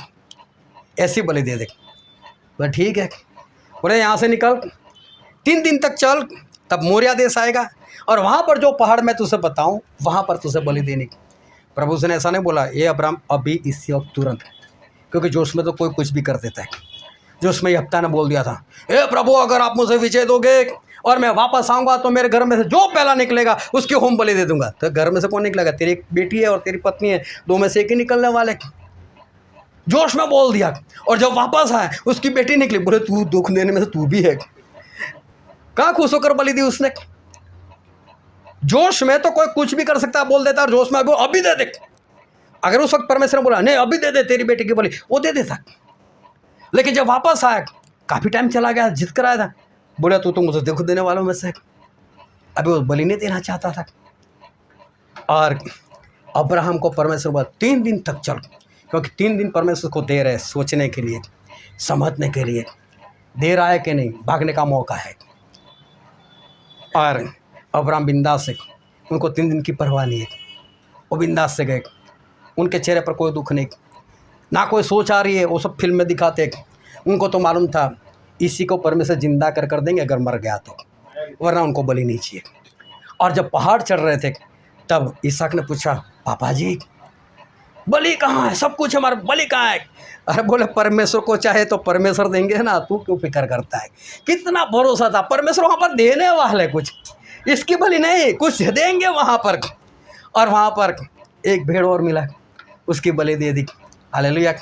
ऐसी बलि दे दे। बोले ठीक है। बोले यहाँ से निकल 3 दिन तक चल, तब मोरिया देश आएगा और वहाँ पर जो पहाड़ मैं तुझे बताऊँ वहाँ पर तुझे बलि देने की। प्रभु से ने ऐसा नहीं बोला ये अब्राहम अभी इसी वक्त तुरंत, क्योंकि जोश में तो कोई कुछ भी कर देता है। जोश में यफ्ता ने बोल दिया था ए प्रभु अगर आप मुझे विजय दोगे और मैं वापस आऊँगा तो मेरे घर में से जो पहला निकलेगा उसकी होम बलि दे दूंगा। तो घर में से कौन निकलेगा, तेरी बेटी है और तेरी पत्नी है, 2 में से एक ही निकलने वाले। जोश में बोल दिया, और जब वापस आए उसकी बेटी निकली। बोले तू दुख देने में से तू भी है, कहाँ खुश होकर बलि दी उसने। जोश में तो कोई कुछ भी कर सकता है, बोल देता, और जोश में अभी दे दे। अगर उस वक्त परमेश्वर ने बोला नहीं अभी दे दे तेरी बेटी की बलि, वो दे देता। लेकिन जब वापस आया, काफ़ी टाइम चला गया, जिद कर आया था, बोला तू मुझे दुख देने वालों में से, अभी वो बलि नहीं देना चाहता था। और अब्राहम को परमेश्वर बोला 3 दिन तक चल, क्योंकि 3 दिन परमेश्वर को दे रहे सोचने के लिए, समझने के लिए, दे रहा है कि नहीं, भागने का मौका है। और अब्राहम बिंदास से, उनको 3 दिन की परवाह नहीं है, वो बिंदास से गए। उनके चेहरे पर कोई दुख नहीं, ना कोई सोच आ रही है, वो सब फिल्म में दिखाते। उनको तो मालूम था इसी को परमेश्वर जिंदा कर देंगे अगर मर गया तो, वरना उनको बलि नहीं चाहिए। और जब पहाड़ चढ़ रहे थे तब इसहाक ने पूछा पापा जी बलि कहाँ है, सब कुछ हमारा, बलि कहाँ है? अरे बोले परमेश्वर को चाहे तो परमेश्वर देंगे ना, तू क्यों फिक्र करता है? कितना भरोसा था, परमेश्वर वहाँ पर देने वाले कुछ, इसकी बलि नहीं, कुछ देंगे वहाँ पर। और वहाँ पर एक भेड़ और मिला, उसकी बलि दे दी। हालेलुया।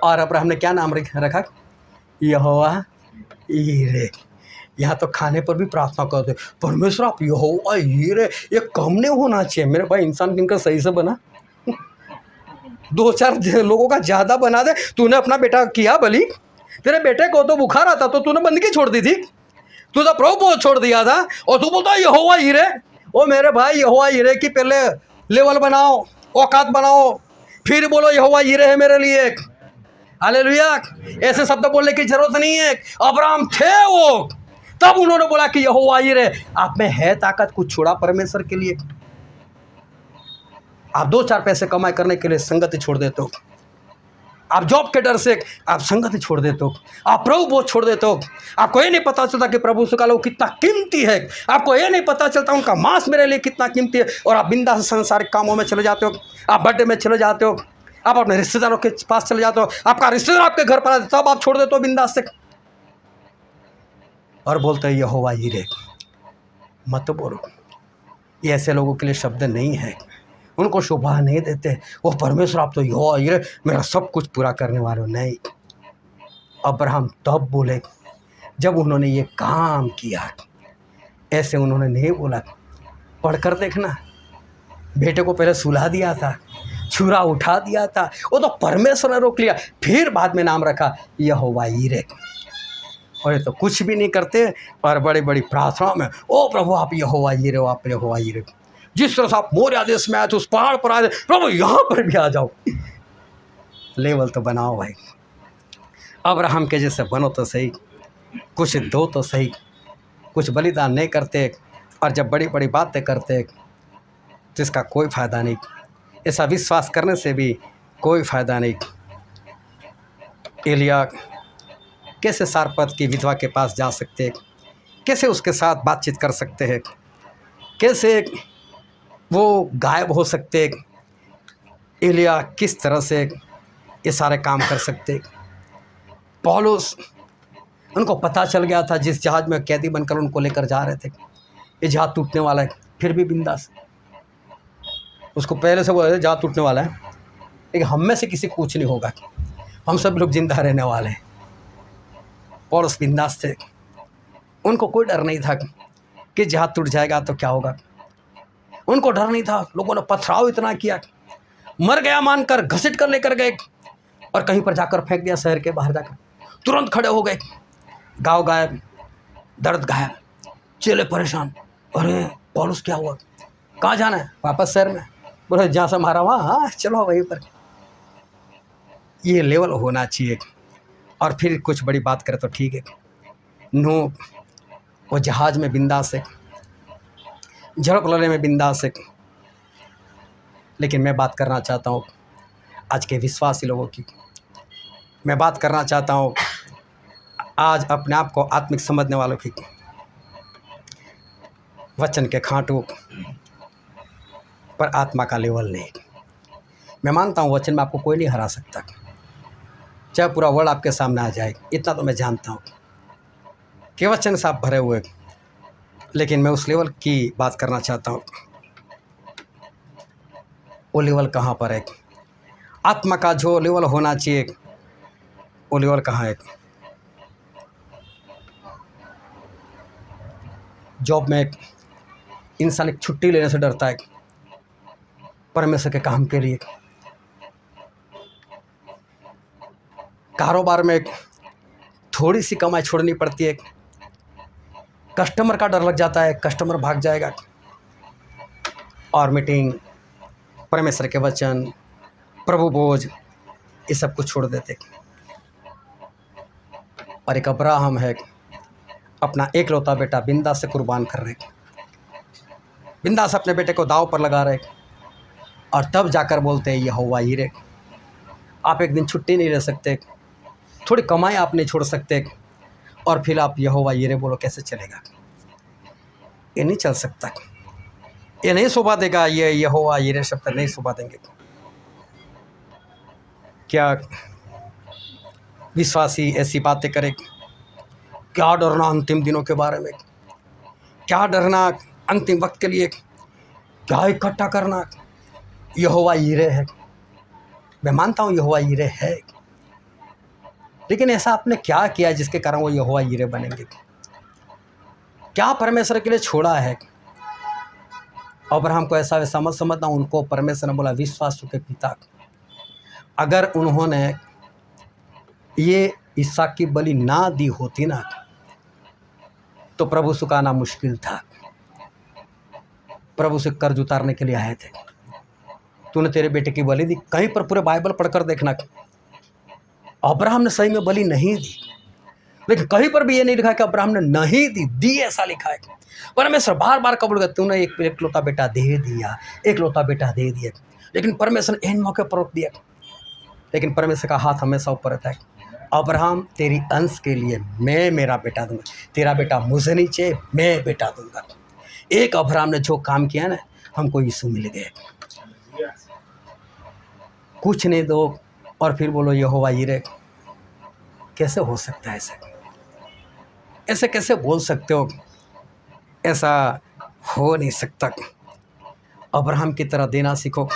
और अब्राहम ने क्या नाम रखा? यहोवा यीरे। यहाँ तो खाने पर भी प्रार्थना करते, परमेश्वर आप यहोवा यीरे। ये कम नहीं होना चाहिए मेरे भाई, इंसान किनका सही से बना, 2-4 लोगों का ज़्यादा बना दे। तूने अपना बेटा किया बलि, तेरे बेटे को तो बुखार आता तो तूने बंदगी छोड़ दी थी, तू तो प्रभु छोड़ दिया था, और तू बोलता यहोवा यीरे। ओ मेरे भाई, यहोवा यीरे की पहले लेवल बनाओ, औकात बनाओ, फिर बोलो यहोवा यीरे है मेरे लिए। हालेलुया। ऐसे शब्द बोलने की जरूरत नहीं है। अब्राहम थे वो, तब उन्होंने बोला कि यहोवा यीरे। आप में है ताकत, कुछ छोड़ा परमेश्वर के लिए। आप 2-4 पैसे कमाई करने के लिए संगति छोड़ देते हो, आप जॉब के डर से आप संगति छोड़ देते हो, आप प्रभु बोझ छोड़ देते हो। आपको ये नहीं पता चलता कि प्रभु का लोग कितना कीमती है, आपको ये नहीं पता चलता उनका मांस मेरे लिए कितना कीमती है, और आप बिंदास सांसारिक कामों में चले जाते हो, आप बर्थडे में चले जाते हो, आप अपने रिश्तेदारों के पास चले जाते हो, आपका रिश्तेदार आपके घर पर आते, तब आप छोड़ देते हो बिंदास से, और बोलते हैं यहोवा यीरे। मत बोलो, ये ऐसे लोगों के लिए शब्द नहीं है, उनको शोभा नहीं देते। वो परमेश्वर आप तो यहोवा यीरे मेरा सब कुछ पूरा करने वाले नहीं। अब्राहम तब बोले जब उन्होंने ये काम किया, ऐसे उन्होंने नहीं बोला। पढ़कर देखना, बेटे को पहले सुला दिया था, छुरा उठा दिया था, वो तो परमेश्वर ने रोक लिया, फिर बाद में नाम रखा यहोवा यीरे। और ये तो कुछ भी नहीं करते, और बड़ी बड़ी प्रार्थनाओं में ओ प्रभु आप यहोवा यीरे हो, आप यहोवा यीरे। जिस तरह से आप मोरिया देश में आए थे, उस पहाड़ पर आए थे, प्रभु यहाँ पर भी आ जाओ। लेवल तो बनाओ भाई, अब्राहम के जैसे बनो तो सही, कुछ दो तो सही। कुछ बलिदान नहीं करते, और जब बड़ी बड़ी बातें करते तो इसका कोई फ़ायदा नहीं। ऐसा विश्वास करने से भी कोई फ़ायदा नहीं। एलिया कैसे सारपत की विधवा के पास जा सकते, कैसे उसके साथ बातचीत कर सकते हैं, कैसे वो गायब हो सकते, एलिया किस तरह से ये सारे काम कर सकते। पौलुस, उनको पता चल गया था जिस जहाज़ में कैदी बनकर उनको लेकर जा रहे थे, ये जहाज़ टूटने वाला है, फिर भी बिंदास। उसको पहले से बोला जहाज़ टूटने वाला है, लेकिन हम में से किसी को कुछ नहीं होगा, हम सब लोग जिंदा रहने वाले हैं। पौलुस बिंदास थे, उनको कोई डर नहीं था कि जहाज़ टूट जाएगा तो क्या होगा। उनको डर नहीं था। लोगों ने पथराव इतना किया, मर गया मानकर घसीट कर लेकर गए, और कहीं पर जाकर फेंक दिया, शहर के बाहर जाकर। तुरंत खड़े हो गए, गाँव गायब, दर्द गायब, चेले परेशान। अरे पौलुस क्या हुआ, कहाँ जाना है? वापस शहर में। बोले जहाँ से मारा वहाँ, हाँ चलो वहीं पर। ये लेवल होना चाहिए। और फिर कुछ बड़ी बात करें तो ठीक है, नूह वो जहाज़ में बिंदास है, झड़प में बिंदास है। लेकिन मैं बात करना चाहता हूँ आज के विश्वासी लोगों की, मैं बात करना चाहता हूँ आज अपने आप को आत्मिक समझने वालों की। वचन के खांटू पर आत्मा का लेवल नहीं। मैं मानता हूँ वचन में आपको कोई नहीं हरा सकता, चाहे पूरा वर्ल्ड आपके सामने आ जाए, इतना तो मैं जानता हूँ कि वचन से आप भरे हुए। लेकिन मैं उस लेवल की बात करना चाहता हूँ, वो लेवल कहाँ पर है? आत्मा का जो लेवल होना चाहिए वो लेवल कहाँ है? जॉब में इंसान एक छुट्टी लेने से डरता है परमेश्वर के काम के लिए। कारोबार में थोड़ी सी कमाई छोड़नी पड़ती है, कस्टमर का डर लग जाता है, कस्टमर भाग जाएगा, और मीटिंग, परमेश्वर के वचन, प्रभु बोझ, ये सब कुछ छोड़ देते। और एक अब्राहम है, अपना एकलौता बेटा बिंदास से कुर्बान कर रहे, बिंदास अपने बेटे को दाव पर लगा रहे, और तब जाकर बोलते हैं यहोवा यीरे। आप एक दिन छुट्टी नहीं ले सकते, थोड़ी कमाई आप नहीं छोड़ सकते, और फिर आप यहोवा यीरे बोलो, कैसे चलेगा? ये नहीं चल सकता, ये नहीं शोभा देगा, ये यहोवा यीरे शब्द नहीं शोभा देंगे। क्या विश्वासी ऐसी बातें करे? क्या डरना अंतिम दिनों के बारे में? क्या डरना अंतिम वक्त के लिए? क्या इकट्ठा करना? यहोवा यीरे है। मैं मानता हूँ यहोवा यीरे है, लेकिन ऐसा आपने क्या किया जिसके कारण वो यहोवा यीरे बनेंगे? क्या परमेश्वर के लिए छोड़ा है? अब्राहम को ऐसा वैसा मत समझना, उनको परमेश्वर ने बोला विश्वासों के पिता। अगर उन्होंने ये इसहाक की बलि ना दी होती ना, तो प्रभु सुखाना मुश्किल था। प्रभु से कर्ज उतारने के लिए आए थे। तूने तेरे बेटे की बलि दी? कहीं पर पूरे बाइबल पढ़कर देखना, अब्राहम ने सही में बलि नहीं दी, लेकिन कहीं पर भी ये नहीं लिखा कि अब्राहम ने नहीं दी ऐसा लिखा है। परमेश्वर बार बार कबूल कर, तूने एक लौता बेटा दे दिया, एक लौता बेटा दे दिया, लेकिन परमेश्वर ने इन मौके पर रोक दिया। लेकिन परमेश्वर का हाथ हमेशा ऊपर रहता है। अब्राहम तेरी अंश के लिए मैं मेरा बेटा दूंगा, तेरा बेटा मुझे नहीं चाहिए, मैं बेटा दूंगा। एक अब्राहम ने जो काम किया ना, हमको यीशु मिल गए। कुछ नहीं दो और फिर बोलो यहोवा यीरे। कैसे हो सकता है ऐसे कैसे बोल सकते हो? ऐसा हो नहीं सकता। अब्राहम की तरह देना सीखो,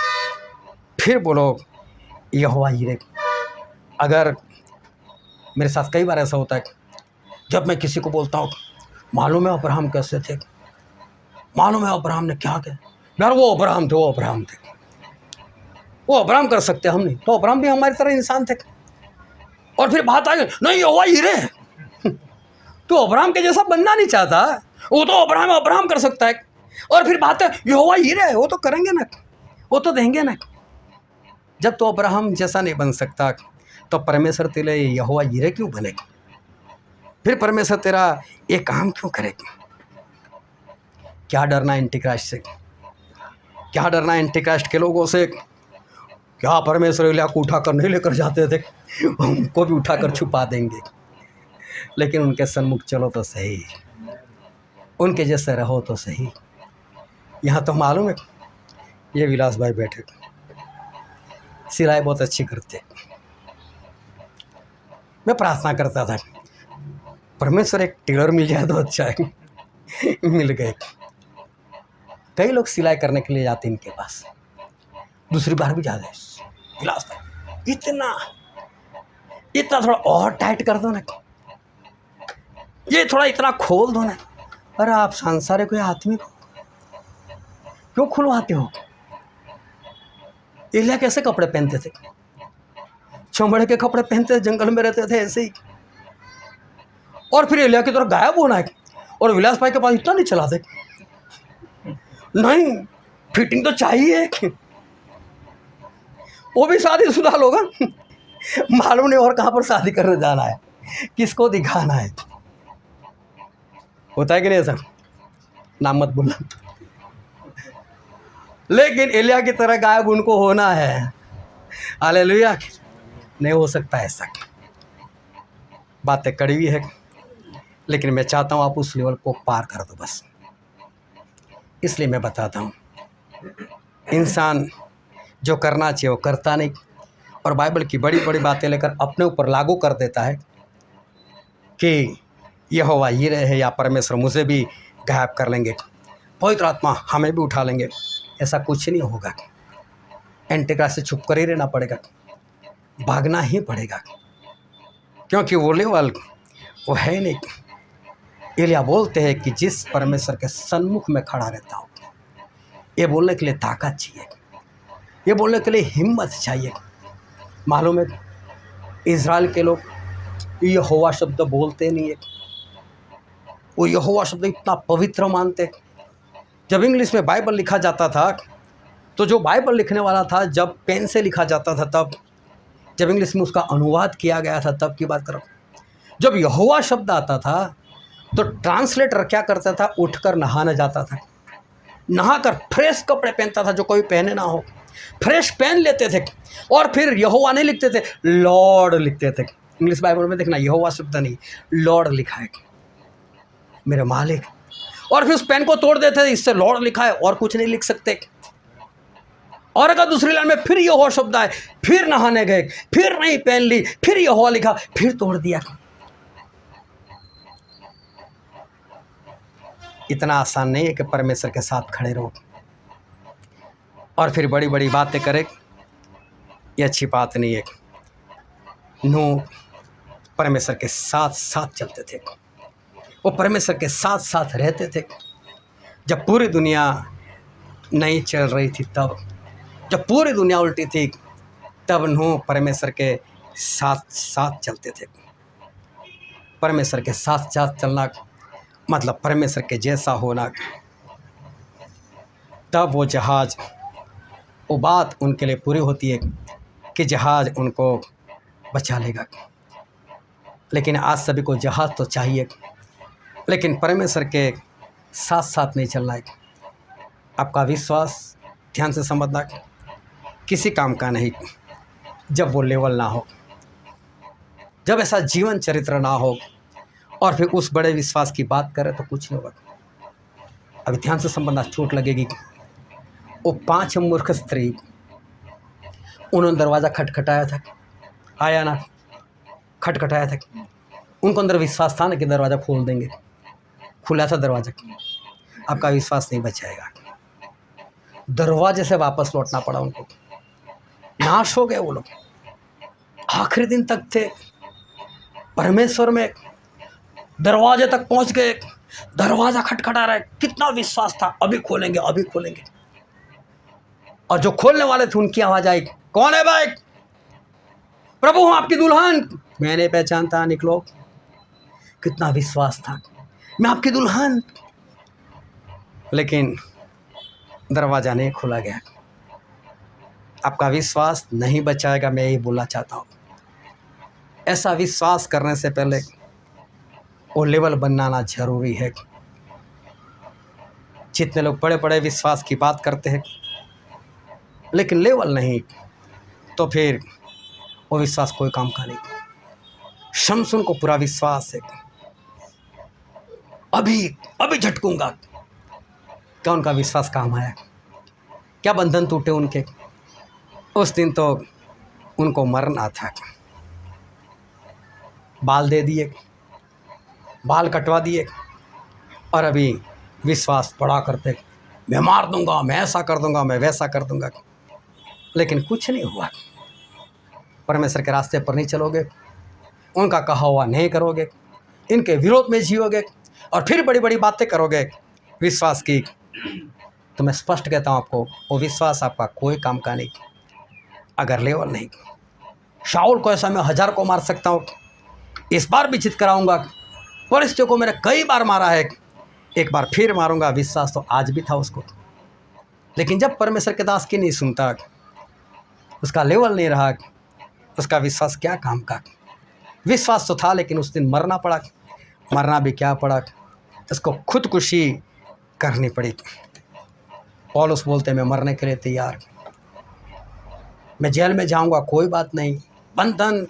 फिर बोलो यहोवा यीरे। अगर मेरे साथ कई बार ऐसा होता है, जब मैं किसी को बोलता हूँ मालूम है अब्राहम कैसे थे, मालूम है अब्राहम ने क्या किया, यार वो अब्राहम थे, वो अब्राहम कर सकते हम नहीं, तो अब्राहम भी हमारी तरह इंसान थे। और फिर बात आ गई नहीं यहोवा यीरे, तो अब्राहम के जैसा बनना नहीं चाहता, वो तो अब्राहम कर सकता है। और फिर बात है यहोवा यीरे, वो तो करेंगे ना, वो तो देंगे ना। जब तो अब्राहम जैसा नहीं बन सकता, तो परमेश्वर तेरे यहोवा यीरे क्यों बनेगा? फिर परमेश्वर तेरा ये काम क्यों करेगा? क्या डरना एंटीक्राइस्ट से? क्या डरना एंटीक्राइस्ट के लोगों से? क्या परमेश्वर एलिय्याह को उठाकर नहीं लेकर जाते थे, उनको भी उठाकर छुपा देंगे। लेकिन उनके सन्मुख चलो तो सही, उनके जैसे रहो तो सही। यहाँ तो मालूम है ये विलास भाई बैठे, सिलाई बहुत अच्छी करते। मैं प्रार्थना करता था परमेश्वर एक टेलर मिल जाए तो अच्छा है। मिल गए। कई लोग सिलाई करने के लिए जाते हैं इनके पास, दूसरी बार भी जाते हैं। विलास भाई इतना थोड़ा और टाइट कर दो ना, ये थोड़ा इतना खोल दो ना। अरे आप संसार कोई आदमी को क्यों खुलवाते हो? एलिय्याह कैसे कपड़े पहनते थे? चमड़े के कपड़े पहनते थे, जंगल में रहते थे ऐसे ही। और फिर एलिय्याह की तरफ गायब होना है, और विलास भाई के पास इतना नहीं चलाते। नहीं, फिटिंग तो चाहिए। वो भी शादीशुदा लोग, मालूम नहीं और कहाँ पर शादी करने जाना है, किसको दिखाना है। होता है कि नहीं सर? नाम मत बोलना। लेकिन एलिय्याह की तरह गायब उनको होना है। हालेलुया। नहीं हो सकता ऐसा। बातें कड़वी है, लेकिन मैं चाहता हूँ आप उस लेवल को पार कर दो बस। इसलिए मैं बताता हूँ, इंसान जो करना चाहिए वो करता नहीं, और बाइबल की बड़ी बड़ी बातें लेकर अपने ऊपर लागू कर देता है कि यहोवा यीरे है या परमेश्वर मुझे भी गायब कर लेंगे, पवित्र आत्मा हमें भी उठा लेंगे। ऐसा कुछ नहीं होगा। एंटीक्राइस्ट से छुप कर ही रहना पड़ेगा, भागना ही पड़ेगा, क्योंकि वो लेवल वो है नहीं। एलिय्याह बोलते हैं कि जिस परमेश्वर के सन्मुख में खड़ा रहता हूँ, ये बोलने के लिए ताकत चाहिए, ये बोलने के लिए हिम्मत चाहिए। मालूम है इज़राइल के लोग यहोवा शब्द बोलते नहीं है, वो यहोवा शब्द इतना पवित्र मानते। जब इंग्लिश में बाइबल लिखा जाता था, तो जो बाइबल लिखने वाला था, जब पेन से लिखा जाता था, तब जब इंग्लिश में उसका अनुवाद किया गया था, तब की बात करो। जब यहोवा शब्द आता था तो ट्रांसलेटर क्या करता था, उठकर नहाने जाता था, नहाकर फ्रेश कपड़े पहनता था, जो कोई पहने ना हो, फ्रेश पहन लेते थे। और फिर यहोवा नहीं लिखते थे, लॉर्ड लिखते थे। इंग्लिश बाइबल में देखना यहोवा शब्द नहीं, लॉर्ड लिखा है, मेरे मालिक। और फिर उस पेन को तोड़ देते थे, इससे लॉर्ड लिखा है और कुछ नहीं लिख सकते। और अगर दूसरी लाइन में फिर यहोवा शब्द आए, फिर नहाने गए, फिर नहीं पहन ली, फिर यहोवा लिखा, फिर तोड़ दिया। इतना आसान नहीं है कि परमेश्वर के साथ खड़े रहो और फिर बड़ी बड़ी बातें करे। ये अच्छी बात नहीं है। नूह परमेश्वर के साथ साथ चलते थे, वो परमेश्वर के साथ साथ रहते थे। जब पूरी दुनिया नहीं चल रही थी, तब जब पूरी दुनिया उल्टी थी, तब नूह परमेश्वर के साथ साथ चलते थे। परमेश्वर के साथ साथ चलना मतलब परमेश्वर के जैसा होना। तब वो जहाज़, वो बात उनके लिए पूरी होती है कि जहाज़ उनको बचा लेगा। लेकिन आज सभी को जहाज़ तो चाहिए, लेकिन परमेश्वर के साथ साथ नहीं चलना है। आपका विश्वास ध्यान से समझना किसी काम का नहीं जब वो लेवल ना हो, जब ऐसा जीवन चरित्र ना हो, और फिर उस बड़े विश्वास की बात करें तो कुछ नहीं होगा। अभी ध्यान से समझना, चोट लगेगी। वो 5 मूर्ख स्त्री, उन्होंने दरवाज़ा खटखटाया था, आया ना, खटखटाया था। उनको अंदर विश्वास था ना कि दरवाज़ा खोल देंगे, खुला था दरवाज़ा। आपका विश्वास नहीं बचाएगा, दरवाजे से वापस लौटना पड़ा उनको। नाश हो गए वो लोग। आखिरी दिन तक थे परमेश्वर में, दरवाजे तक पहुंच गए, दरवाज़ा खटखटा रहा है। कितना विश्वास था, अभी खोलेंगे, अभी खोलेंगे। और जो खोलने वाले थे उनकी आवाज़ आई, कौन है भाई? प्रभु हूँ आपकी दुल्हन। मैंने पहचानता, निकलो। कितना विश्वास था, मैं आपकी दुल्हन। लेकिन दरवाज़ा नहीं खोला गया। आपका विश्वास नहीं बचाएगा, मैं यही बोलना चाहता हूँ। ऐसा विश्वास करने से पहले वो लेवल बनाना जरूरी है। जितने लोग बड़े बड़े विश्वास की बात करते हैं लेकिन लेवल नहीं, तो फिर वो विश्वास कोई काम का नहीं। शमसून को पूरा विश्वास है, अभी अभी झटकूंगा। क्या उनका विश्वास काम आया? क्या बंधन टूटे उनके? उस दिन तो उनको मरना था। बाल दे दिए, बाल कटवा दिए, और अभी विश्वास बड़ा करते, मैं मार दूंगा, मैं ऐसा कर दूंगा, मैं वैसा कर दूंगा। लेकिन कुछ नहीं हुआ। परमेश्वर के रास्ते पर नहीं चलोगे, उनका कहा हुआ नहीं करोगे, इनके विरोध में जियोगे और फिर बड़ी बड़ी बातें करोगे विश्वास की, तो मैं स्पष्ट कहता हूँ आपको, वो विश्वास आपका कोई काम का नहीं अगर लेवल नहीं। शाऊल को ऐसा मैं 1000 को मार सकता हूँ, इस बार भी जित कराऊंगा। परिस्थितियों को मैंने कई बार मारा है, एक बार फिर मारूंगा। विश्वास तो आज भी था उसको। लेकिन जब परमेश्वर के दास की नहीं सुनता, उसका लेवल नहीं रहा, उसका विश्वास क्या काम का? विश्वास तो था लेकिन उस दिन मरना पड़ा। मरना भी क्या पड़ा, इसको खुदकुशी करनी पड़ी। पौलुस बोलते मैं मरने के लिए तैयार, मैं जेल में जाऊंगा कोई बात नहीं, बंधन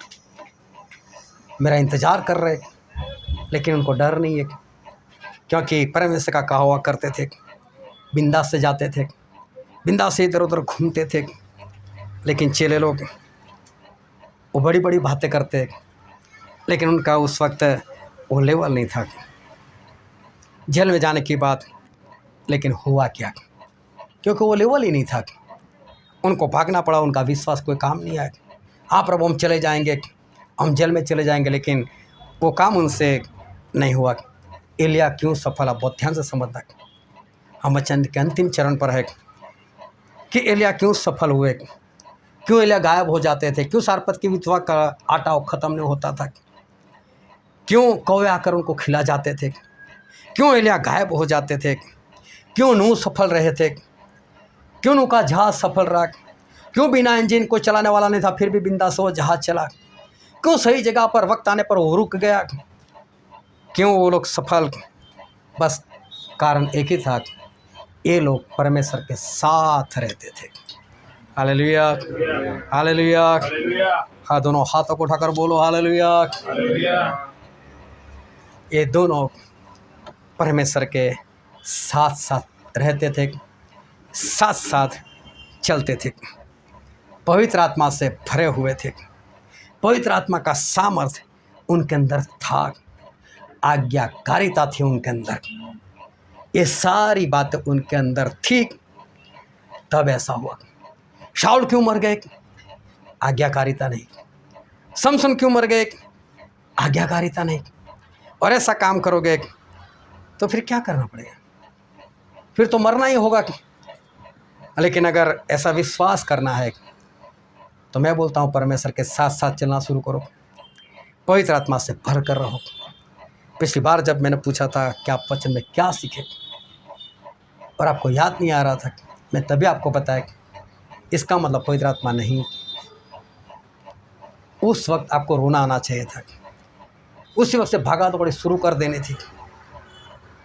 मेरा इंतज़ार कर रहे, लेकिन उनको डर नहीं है क्योंकि परमेश्वर का कहा हुआ करते थे। बिंदास से जाते थे, बिंदास से इधर उधर घूमते थे। लेकिन चेले लोग वो बड़ी बड़ी बातें करते, लेकिन उनका उस वक्त वो लेवल नहीं था। जेल में जाने की बात, लेकिन हुआ क्या? क्योंकि वो लेवल ही नहीं था। उनको भागना पड़ा, उनका विश्वास कोई काम नहीं आया। हाँ प्रभु हम चले जाएंगे, हम जेल में चले जाएंगे, लेकिन वो काम उनसे नहीं हुआ। एलिया क्यों सफल? आप बहुत ध्यान से समझना। हम वचन के अंतिम चरण पर है कि एलिया क्यों सफल हुए, क्यों एलिया गायब हो जाते थे, क्यों सारपत की विधवा का आटा ख़त्म नहीं होता था, क्यों कौवे आकर उनको खिला जाते थे, क्यों एलिया गायब हो जाते थे, क्यों नूह सफल रहे थे, क्यों नूह का जहाज़ सफल रहा, क्यों बिना इंजन को चलाने वाला नहीं था फिर भी बिंदास वो जहाज़ चला, क्यों सही जगह पर वक्त आने पर वो रुक गया, क्यों वो लोग सफल? बस कारण एक ही था, ये लोग परमेश्वर के साथ रहते थे। Hallelujah, hallelujah. हाँ, दोनों हाथों को उठाकर बोलो हालेलुया। ये दोनों परमेश्वर के साथ साथ रहते थे, साथ साथ चलते थे, पवित्र आत्मा से भरे हुए थे, पवित्र आत्मा का सामर्थ्य उनके अंदर था, आज्ञाकारिता थी उनके अंदर, ये सारी बातें उनके अंदर थी। तब ऐसा हुआ। शाऊल क्यों मर गए? आज्ञाकारिता नहीं। समसन क्यों मर गए? आज्ञाकारिता नहीं। और ऐसा काम करोगे तो फिर क्या करना पड़ेगा? फिर तो मरना ही होगा। लेकिन अगर ऐसा विश्वास करना है तो मैं बोलता हूँ परमेश्वर के साथ साथ चलना शुरू करो, पवित्र आत्मा से भर कर रहो। पिछली बार जब मैंने पूछा था कि आप वचन में क्या सीखे और आपको याद नहीं आ रहा था, मैं तभी आपको बताया इसका मतलब पवित्र आत्मा नहीं। उस वक्त आपको रोना आना चाहिए था, उसी वक्त से भागा दौड़ी शुरू कर देनी थी,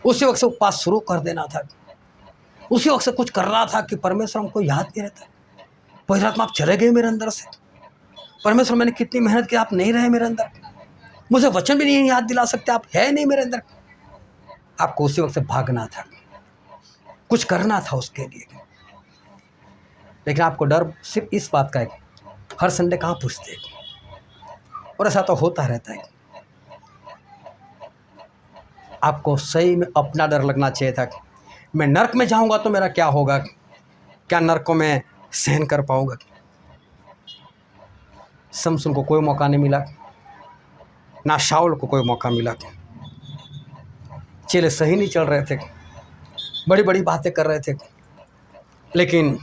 उसी वक्त से उपवास शुरू कर देना था, उसी वक्त से कुछ करना था कि परमेश्वर हमको याद नहीं रहता। पवित्र आत्मा आप चले गए मेरे अंदर से। परमेश्वर मैंने कितनी मेहनत की, आप नहीं रहे मेरे अंदर, मुझे वचन भी नहीं याद दिला सकते, आप है नहीं मेरे अंदर। आपको उसी वक्त से भागना था, कुछ करना था उसके लिए। लेकिन आपको डर सिर्फ इस बात का है कि हर संडे कहाँ पूछते हैं, और ऐसा तो होता रहता है। आपको सही में अपना डर लगना चाहिए था कि मैं नर्क में जाऊंगा तो मेरा क्या होगा, क्या नर्क को मैं सहन कर पाऊंगा। समसन को कोई मौका नहीं मिला, ना शाऊल को कोई मौका मिला। चेले सही नहीं चल रहे थे, बड़ी बड़ी बातें कर रहे थे, लेकिन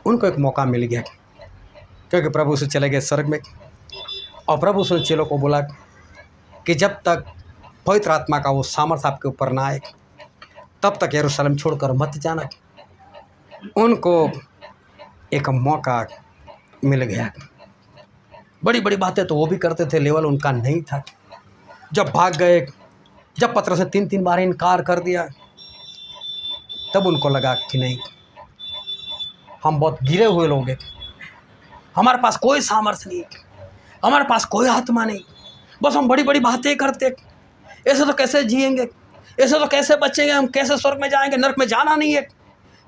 उनको एक मौका मिल गया क्योंकि प्रभु से चले गए स्वर्ग में। और प्रभु से चेलों को बोला कि जब तक पवित्र आत्मा का वो सामर्थ्य आपके ऊपर ना आए तब तक यरूशलेम छोड़कर मत जाना। उनको एक मौका मिल गया। बड़ी बड़ी बातें तो वो भी करते थे, लेवल उनका नहीं था। जब भाग गए, जब पत्रस ने 3 बार इनकार कर दिया, तब उनको लगा कि नहीं, हम बहुत गिरे हुए लोग हैं, हमारे पास कोई सामर्थ्य नहीं, हमारे पास कोई आत्मा नहीं, बस हम बड़ी बड़ी बातें करते, ऐसे तो कैसे जिएंगे, ऐसे तो कैसे बचेंगे, हम कैसे स्वर्ग में जाएंगे, नरक में जाना नहीं है।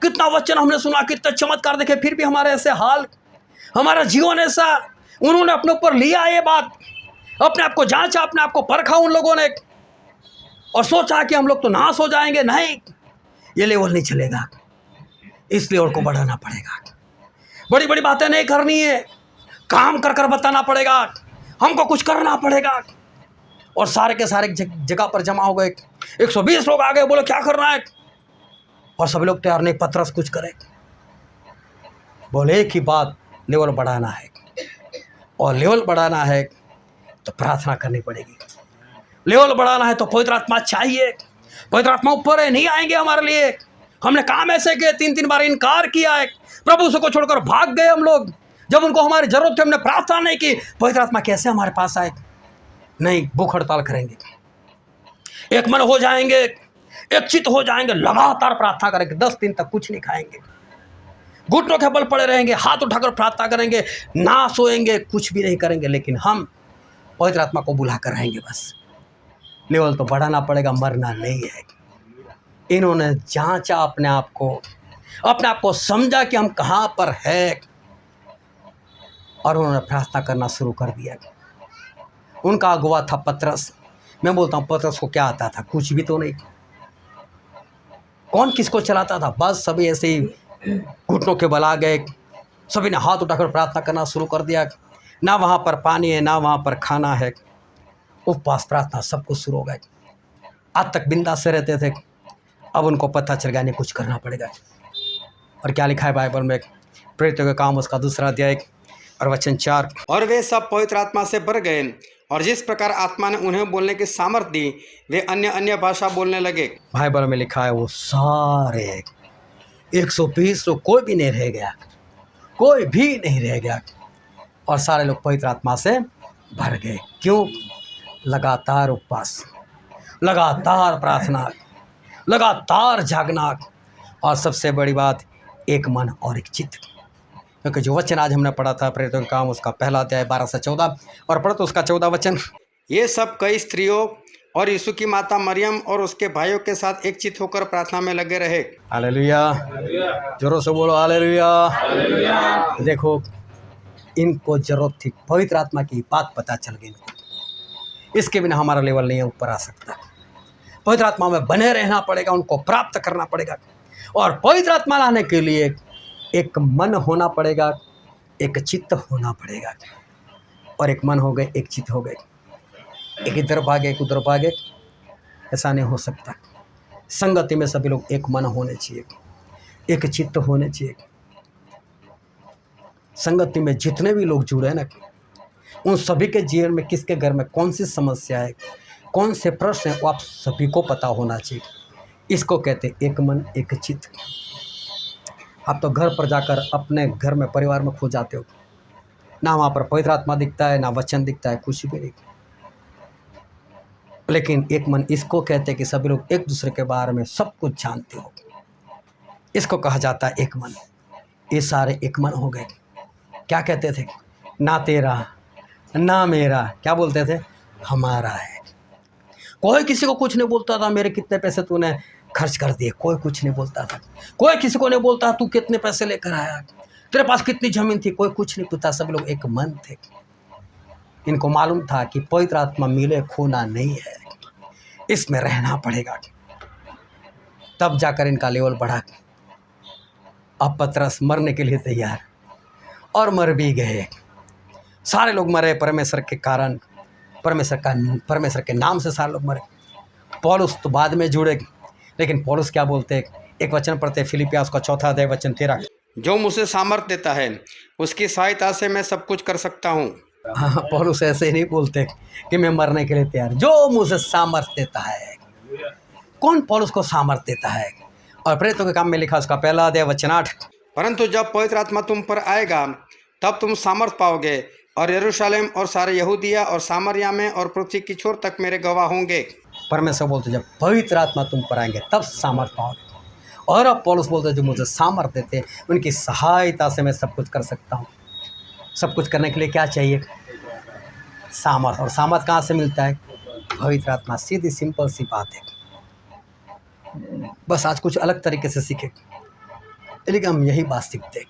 कितना वचन हमने सुना, कितने चमत्कार देखे, फिर भी हमारे ऐसे हाल, हमारा जीवन ऐसा। उन्होंने अपने ऊपर लिया ये बात, अपने आप को जांचा, अपने आप को परखा उन लोगों ने, और सोचा कि हम लोग तो नाश हो जाएंगे। नहीं, ये लेवल नहीं चलेगा, इस लेवल को बढ़ाना पड़ेगा। बड़ी बड़ी बातें नहीं करनी है, काम कर कर बताना पड़ेगा, हमको कुछ करना पड़ेगा। और सारे के सारे जगह पर जमा हो गए, 120 लोग आ गए, बोले क्या करना है, और सभी लोग तैयार नहीं, पतरस कुछ करे। बोले एक ही बात, लेवल बढ़ाना है, और लेवल बढ़ाना है तो प्रार्थना करनी पड़ेगी। लेवल बढ़ाना है तो पवित्र आत्मा चाहिए। पवित्र आत्मा ऊपर है, नहीं आएंगे हमारे लिए। हमने काम ऐसे किए, 3 बार इनकार किया है, प्रभु से को छोड़कर भाग गए हम लोग। जब उनको हमारी जरूरत थी हमने प्रार्थना नहीं की, पवित्र आत्मा कैसे हमारे पास आए? नहीं, भूख हड़ताल करेंगे, एक मन हो जाएंगे, एक चित्त हो जाएंगे, लगातार प्रार्थना करेंगे, 10 दिन तक कुछ नहीं खाएंगे, घुटनों के बल पड़े रहेंगे, हाथ उठाकर प्रार्थना करेंगे, ना सोएंगे, कुछ भी नहीं करेंगे, लेकिन हम पवित्र आत्मा को बुलाकर रहेंगे। बस लेवल तो बढ़ाना पड़ेगा, मरना नहीं है। इन्होंने जांचा अपने आप को समझा कि हम कहाँ पर है, और उन्होंने प्रार्थना करना शुरू कर दिया। उनका अगुवा था पतरस। मैं बोलता हूँ पतरस को क्या आता था? कुछ भी तो नहीं। कौन किसको चलाता था? बस सभी ऐसे ही घुटनों के बल आ गए, सभी ने हाथ उठाकर प्रार्थना करना शुरू कर दिया। ना वहाँ पर पानी है, ना वहाँ पर खाना है, उपवास प्रार्थना सब कुछ शुरू हो गए। आज तक बिंदास से रहते थे, अब उनको पता चल गया नहीं, कुछ करना पड़ेगा। और क्या लिखा है बाइबल में? प्रेरितों के काम उसका 2 अध्याय और वचन 4। और वे सब पवित्र आत्मा से भर गए, और जिस प्रकार आत्मा ने उन्हें बोलने की सामर्थ दी, वे अन्य अन्य भाषा बोलने लगे। बाइबल में लिखा है वो सारे 120 लोग, कोई भी नहीं रह गया, कोई भी नहीं रह गया, और सारे लोग पवित्र आत्मा से भर गए। क्यों? लगातार उपवास, लगातार प्रार्थना, लगातार जागना, और सबसे बड़ी बात एक मन और एक चित्त। क्योंकि जो वचन आज हमने पढ़ा था प्रेरितों का काम उसका 1 अध्याय 12 से 14, और पढ़ो तो उसका 14 वचन। ये सब कई स्त्रियों और यीशु की माता मरियम और उसके भाइयों के साथ एक चित होकर प्रार्थना में लगे रहे। हालेलुया, जोरों से बोलो हालेलुया। देखो, इनको जरूरत थी, पवित्र आत्मा की बात पता चल गई इनको। इसके बिना हमारा लेवल नहीं ऊपर आ सकता। पवित्र आत्मा में बने रहना पड़ेगा, उनको प्राप्त करना पड़ेगा। और पवित्र आत्मा लाने के लिए एक मन होना पड़ेगा, एक चित्त होना पड़ेगा। और एक मन हो गए, एक चित्त हो गए, एक इधर भागे एक उधर भागे, ऐसा नहीं हो सकता। संगति में सभी लोग एक मन होने चाहिए, एक चित्त होने चाहिए। संगति में जितने भी लोग जुड़े हैं ना, उन सभी के जीवन में किसके घर में कौन सी समस्या है, कौन से प्रश्न है, वो आप सभी को पता होना चाहिए। इसको कहते हैं एक मन एक चित्त। आप तो घर पर जाकर अपने घर में परिवार में खो जाते हो, ना वहाँ पर पवित्र आत्मा दिखता है, ना वचन दिखता है, कुछ भी नहीं। लेकिन एक मन इसको कहते हैं कि सभी लोग एक दूसरे के बारे में सब कुछ जानते हो। इसको कहा जाता है एक मन। ये सारे एक मन हो गए। क्या कहते थे? ना तेरा ना मेरा, क्या बोलते थे? हमारा है। कोई किसी को कुछ नहीं बोलता था, मेरे कितने पैसे तूने खर्च कर दिए, कोई कुछ नहीं बोलता था। कोई किसी को नहीं बोलता तू कितने पैसे लेकर आया, तेरे पास कितनी जमीन थी, कोई कुछ नहीं पूछता। सब लोग एक मन थे। इनको मालूम था कि पवित्र आत्मा मिले खोना नहीं है, इसमें रहना पड़ेगा। तब जाकर इनका लेवल बढ़ा। अब पतरस मरने के लिए तैयार, और मर भी गए। सारे लोग मरे परमेश्वर के कारण, परमेश्वर के नाम से सारे लोग मरे। पौलुस तो बाद में जुड़े, लेकिन पौलुस क्या बोलते हैं? एक वचन पढ़ते, फिलिपियास का 4 अध्याय वचन 13। जो मुझे सामर्थ देता है उसकी सहायता से मैं सब कुछ कर सकता हूँ। हाँ, पौलुस ऐसे ही नहीं बोलते कि मैं मरने के लिए तैयार, जो मुझे सामर्थ देता है। कौन पौलुस को सामर्थ देता है? और प्रेरितों के काम में लिखा, उसका 1 अध्याय वचन 8। परंतु जब पवित्र आत्मा तुम पर आएगा तब तुम सामर्थ पाओगे और यरूशलेम और सारे यहूदिया और सामरिया में और पृथ्वी की छोर तक मेरे गवाह होंगे। परमेश्वर बोलते जब पवित्र आत्मा तुम पर आएंगे तब सामर्थ पाओगे। और अब पौलुस बोलते जो मुझे सामर्थ देते हैं उनकी सहायता से मैं सब कुछ कर सकता हूँ। सब कुछ करने के लिए क्या चाहिए? सामर्थ। और सामर्थ कहाँ से मिलता है? पवित्र आत्मा। सीधी सिंपल सी बात है। बस आज कुछ अलग तरीके से सीखे, लेकिन हम यही बात सीखते हैं।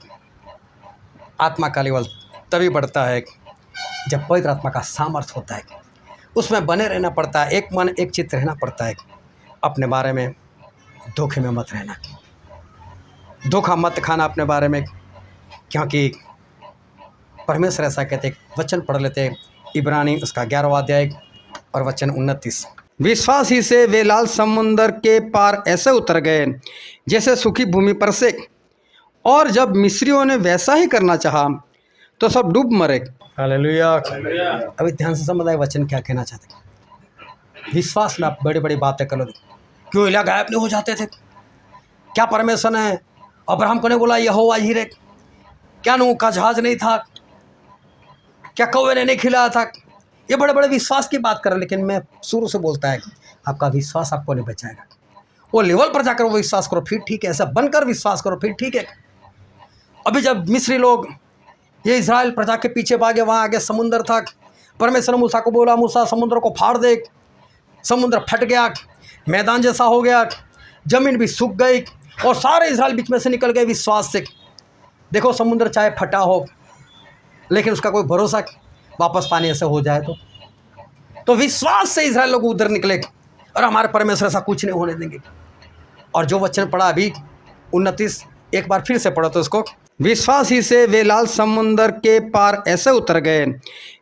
आत्मा का लेवल तभी बढ़ता है जब पवित्र आत्मा का सामर्थ होता है। उसमें बने रहना पड़ता है, एक मन एक चित्त रहना पड़ता है। अपने बारे में धोखे में मत रहना, धोखा मत खाना अपने बारे में, क्योंकि परमेश्वर ऐसा कहते। वचन पढ़ लेते, इब्रानी उसका 11वां अध्याय और वचन 29। विश्वास ही से वे लाल समुंदर के पार ऐसे उतर गए जैसे सूखी भूमि पर से, और जब मिस्रियों ने वैसा ही करना चाहा तो सब डूब मरे। हालेलुया। अभी ध्यान से समझ आए वचन क्या कहना चाहते हैं। विश्वास में आप बड़ी बड़ी बातें कर लो। क्यों एलिया गायब नहीं हो जाते थे? क्या परमेश्वर ने अब्राहम को नहीं बोला यहोवा यीरे? क्या नूह का जहाज नहीं था? क्या कौवे ने नहीं खिलाया था? ये बड़े बड़े विश्वास की बात कर रहे, लेकिन मैं शुरू से बोलता है आपका विश्वास आपको नहीं बचाएगा। वो लेवल पर जाकर वो विश्वास करो फिर ठीक है, ऐसा बनकर विश्वास करो फिर ठीक है। अभी जब मिस्री लोग ये इज़राइल प्रजा के पीछे भागे, वहाँ आगे समुंदर था। परमेश्वर ने मूसा को बोला मूसा समुद्र को फाड़ दे। समुद्र फट गया, मैदान जैसा हो गया, जमीन भी सूख गई और सारे इज़राइल बीच में से निकल गए विश्वास से। देखो समुद्र चाहे फटा हो, लेकिन उसका कोई भरोसा वापस पानी ऐसे हो जाए तो विश्वास से इज़राइल लोग उधर निकले। और हमारे परमेश्वर ऐसा कुछ नहीं होने देंगे। और जो वचन पढ़ा अभी 29, एक बार फिर से पढ़ो तो उसको। विश्वास ही से वे लाल समुंदर के पार ऐसे उतर गए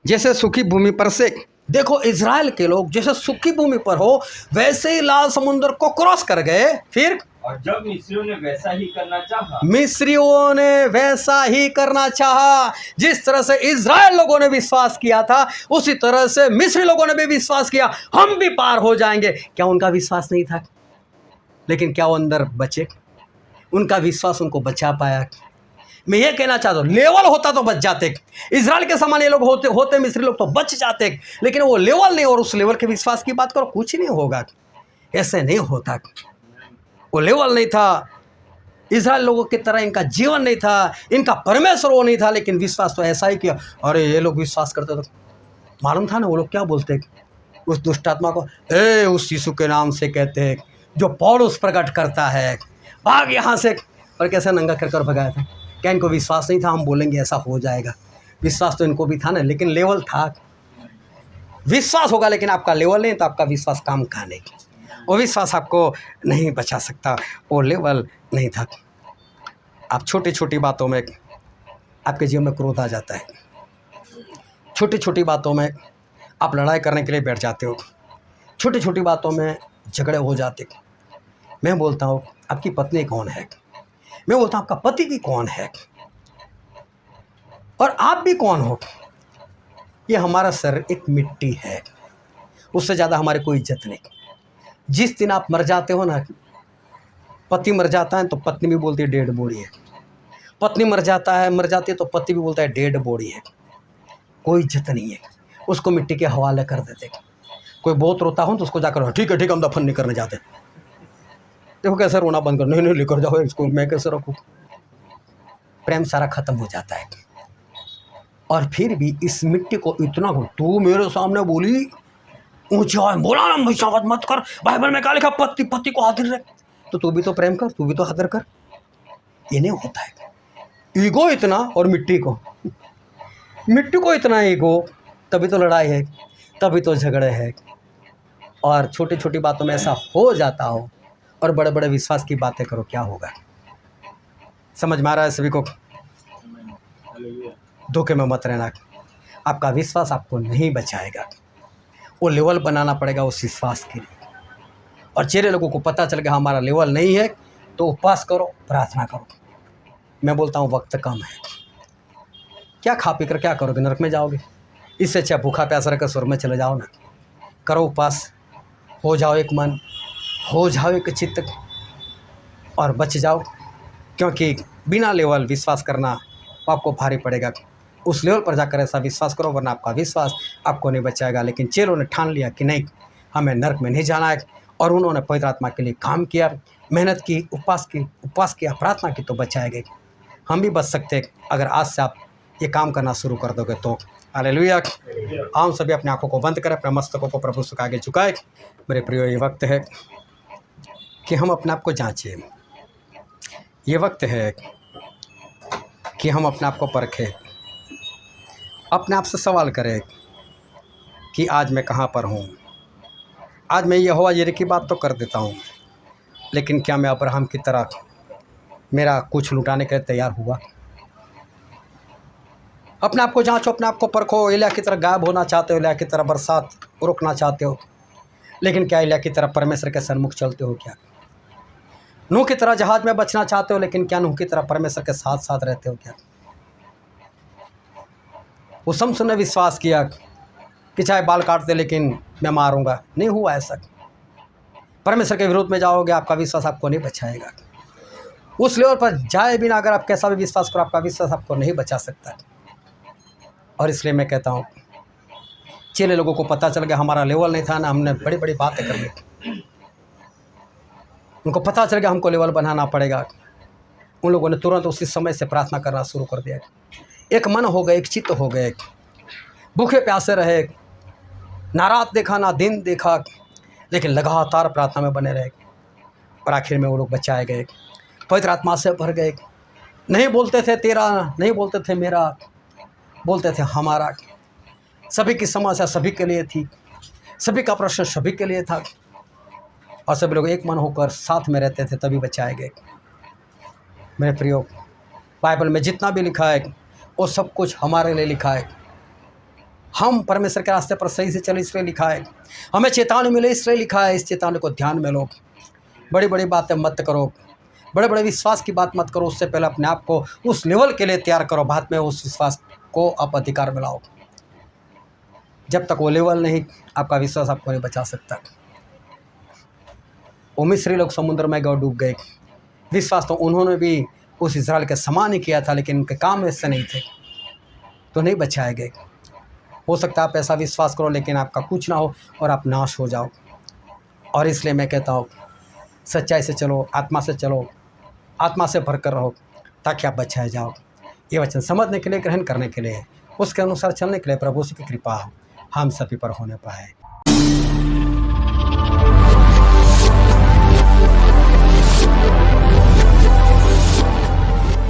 जैसे सूखी भूमि पर से। देखो इज़राइल के लोग जैसे सूखी भूमि पर हो वैसे ही लाल समुद्र को क्रॉस कर गए। फिर और जब मिस्रियों ने वैसा ही करना चाहा, मिस्रियों ने वैसा ही करना चाहा। जिस तरह से इज़राइल लोगों ने विश्वास किया था उसी तरह से मिस्री लोगों ने भी विश्वास किया, हम भी पार हो जाएंगे। क्या उनका विश्वास नहीं था? लेकिन क्या वो अंदर बचे? उनका विश्वास उनको बचा पाया? मैं ये कहना चाहता हूँ लेवल होता तो बच जाते। इज़राइल के समान ये लोग होते मिस्री लोग तो बच जाते, लेकिन वो लेवल नहीं। और उस लेवल के विश्वास की बात करो, कुछ नहीं होगा। ऐसे नहीं होता। वो लेवल नहीं था, इज़राइल लोगों की तरह इनका जीवन नहीं था, इनका परमेश्वर वो नहीं था, लेकिन विश्वास तो ऐसा ही किया। अरे ये लोग विश्वास करते तो मालूम था ना वो लोग क्या बोलते। उस दुष्टात्मा को, उस यीशु के नाम से कहते हैं जो पौलुस प्रकट करता है, भाग यहाँ से। और कैसे नंगा कर भगाया था। क्या इनको विश्वास नहीं था हम बोलेंगे ऐसा हो जाएगा? विश्वास तो इनको भी था ना, लेकिन लेवल था। विश्वास होगा लेकिन आपका लेवल नहीं तो आपका विश्वास काम का नहीं। वो विश्वास आपको नहीं बचा सकता, वो लेवल नहीं था। आप छोटी छोटी बातों में आपके जीवन में क्रोध आ जाता है, छोटी छोटी बातों में आप लड़ाई करने के लिए बैठ जाते हो, छोटी छोटी बातों में झगड़े हो जाते। मैं बोलता हूँ आपकी पत्नी कौन है, मैं बोलता हूँ आपका पति भी कौन है, और आप भी कौन हो। ये हमारा सर एक मिट्टी है, उससे ज़्यादा हमारी कोई इज्जत नहीं। जिस दिन आप मर जाते हो ना, पति मर जाता है तो पत्नी भी बोलती है डेड बॉडी है, पत्नी मर जाती है तो पति भी बोलता है डेड बॉडी है। कोई इज्जत नहीं है, उसको मिट्टी के हवाले कर देते। कोई बहुत रोता हो तो उसको जाकर ठीक है हम दफन नहीं करने जाते। देखो कैसे रोना बंद कर, नहीं लेकर जाओ इसको, मैं कैसे रखूँ। प्रेम सारा खत्म हो जाता है। और फिर भी इस मिट्टी को इतना, तू मेरे सामने बोली ऊंचा बोला ना मुझे मत कर, बाइबल में क्या लिखा, पति को हाजिर रख, तो तू भी तो प्रेम कर, तू भी तो हाजिर कर। ये नहीं होता है। ईगो इतना, और मिट्टी को इतना ईगो, तभी तो लड़ाई है, तभी तो झगड़े हैं। और छोटी छोटी बातों में ऐसा हो जाता हो और बड़े बड़े विश्वास की बातें करो, क्या होगा? समझ में आ रहा है सभी को? धोखे में मत रहना। आपका विश्वास आपको नहीं बचाएगा, वो लेवल बनाना पड़ेगा उस विश्वास के लिए। और चेहरे लोगों को पता चल गया हमारा लेवल नहीं है तो उपवास करो, प्रार्थना करो। मैं बोलता हूँ वक्त कम है, क्या खा पी कर क्या करोगे, नरक में जाओगे। इससे अच्छा भूखा प्यासा रहकर स्वर्ग में चले जाओ ना। करो उपवास, हो जाओ एक मन, हो जाओ एक चित्त, और बच जाओ। क्योंकि बिना लेवल विश्वास करना आपको भारी पड़ेगा। उस लेवल पर जाकर ऐसा विश्वास करो, वरना आपका विश्वास आपको नहीं बचाएगा। लेकिन चेलों ने ठान लिया कि नहीं, हमें नरक में नहीं जाना है, और उन्होंने पवित्र आत्मा के लिए काम किया, मेहनत की, उपवास किया, प्रार्थना की, तो बचाए गए। हम भी बच सकते हैं अगर आज से आप ये काम करना शुरू कर दोगे तो। हालेलुया। हम सभी अपनी आंखों को बंद करें, अपने मस्तकों को प्रभु से आगे झुकाए। मेरे प्रियो, ये वक्त है कि हम अपने आप को जांचें। ये वक्त है कि हम अपने आप को परखें, अपने आप से सवाल करें कि आज मैं कहाँ पर हूँ। आज मैं यहोवा यीरे की बात तो कर देता हूँ, लेकिन क्या मैं अब्राहम की तरह मेरा कुछ लुटाने के लिए तैयार हुआ? अपने आप को जांचो, अपने आप को परखो। एलिया की तरह गायब होना चाहते हो, एलिया की तरह बरसात रोकना चाहते हो, लेकिन क्या एलिया की तरह परमेश्वर के सन्मुख चलते हो? क्या नूह की तरह जहाज में बचना चाहते हो, लेकिन क्या नूह की तरह परमेश्वर के साथ साथ रहते हो? क्या वो शमसून ने विश्वास किया कि चाहे बाल काट दे लेकिन मैं मारूंगा? नहीं हुआ ऐसा। परमेश्वर के विरोध में जाओगे, आपका विश्वास आपको नहीं बचाएगा। उस लेवल पर जाए बिना अगर आप कैसा भी विश्वास करो, आपका विश्वास आपको नहीं बचा सकता। और इसलिए मैं कहता हूँ, चेले लोगों को पता चल गया हमारा लेवल नहीं था ना, हमने बड़ी बड़ी बातें कर ली। उनको पता चल गया हमको लेवल बनाना पड़ेगा। उन लोगों ने तुरंत उसी समय से प्रार्थना करना शुरू कर दिया। एक मन हो गए, एक चित्त हो गए, भूखे प्यासे रहे, ना रात देखा ना दिन देखा, लेकिन लगातार प्रार्थना में बने रहे। और आखिर में वो लोग बचाए गए, पवित्र आत्मा से भर गए। नहीं बोलते थे तेरा, नहीं बोलते थे मेरा, बोलते थे हमारा। सभी की समस्या सभी के लिए थी, सभी का प्रश्न सभी के लिए था, और सभी लोग एक मन होकर साथ में रहते थे, तभी बचाए गए। मेरे प्रियो, बाइबल में जितना भी लिखा है वो सब कुछ हमारे लिए लिखा है। हम परमेश्वर के रास्ते पर सही से चले इसलिए लिखा है, हमें चेतावनी मिले इसलिए लिखा है। इस चेतावनी को ध्यान में लो। बड़ी बड़ी बातें मत करो, बड़े बड़े विश्वास की बात मत करो। उससे पहले अपने आप को उस लेवल के लिए तैयार करो, बाद में उस विश्वास को आप अधिकार में लाओ। जब तक वो लेवल नहीं, आपका विश्वास आपको नहीं बचा सकता। वो मिस्री लोग समुद्र में गए, डूब गए। विश्वास तो उन्होंने भी उस इज़राइल के समान ही किया था, लेकिन उनके काम ऐसे नहीं थे, तो नहीं बचाए गए। हो सकता है आप ऐसा विश्वास करो लेकिन आपका कुछ ना हो और आप नाश हो जाओ। और इसलिए मैं कहता हूँ, सच्चाई से चलो, आत्मा से चलो, आत्मा से भरकर रहो, ताकि आप बचाए जाओ। ये वचन समझने के लिए, ग्रहण करने के लिए, उसके अनुसार चलने के लिए प्रभु की कृपा हम सभी पर होने पाए।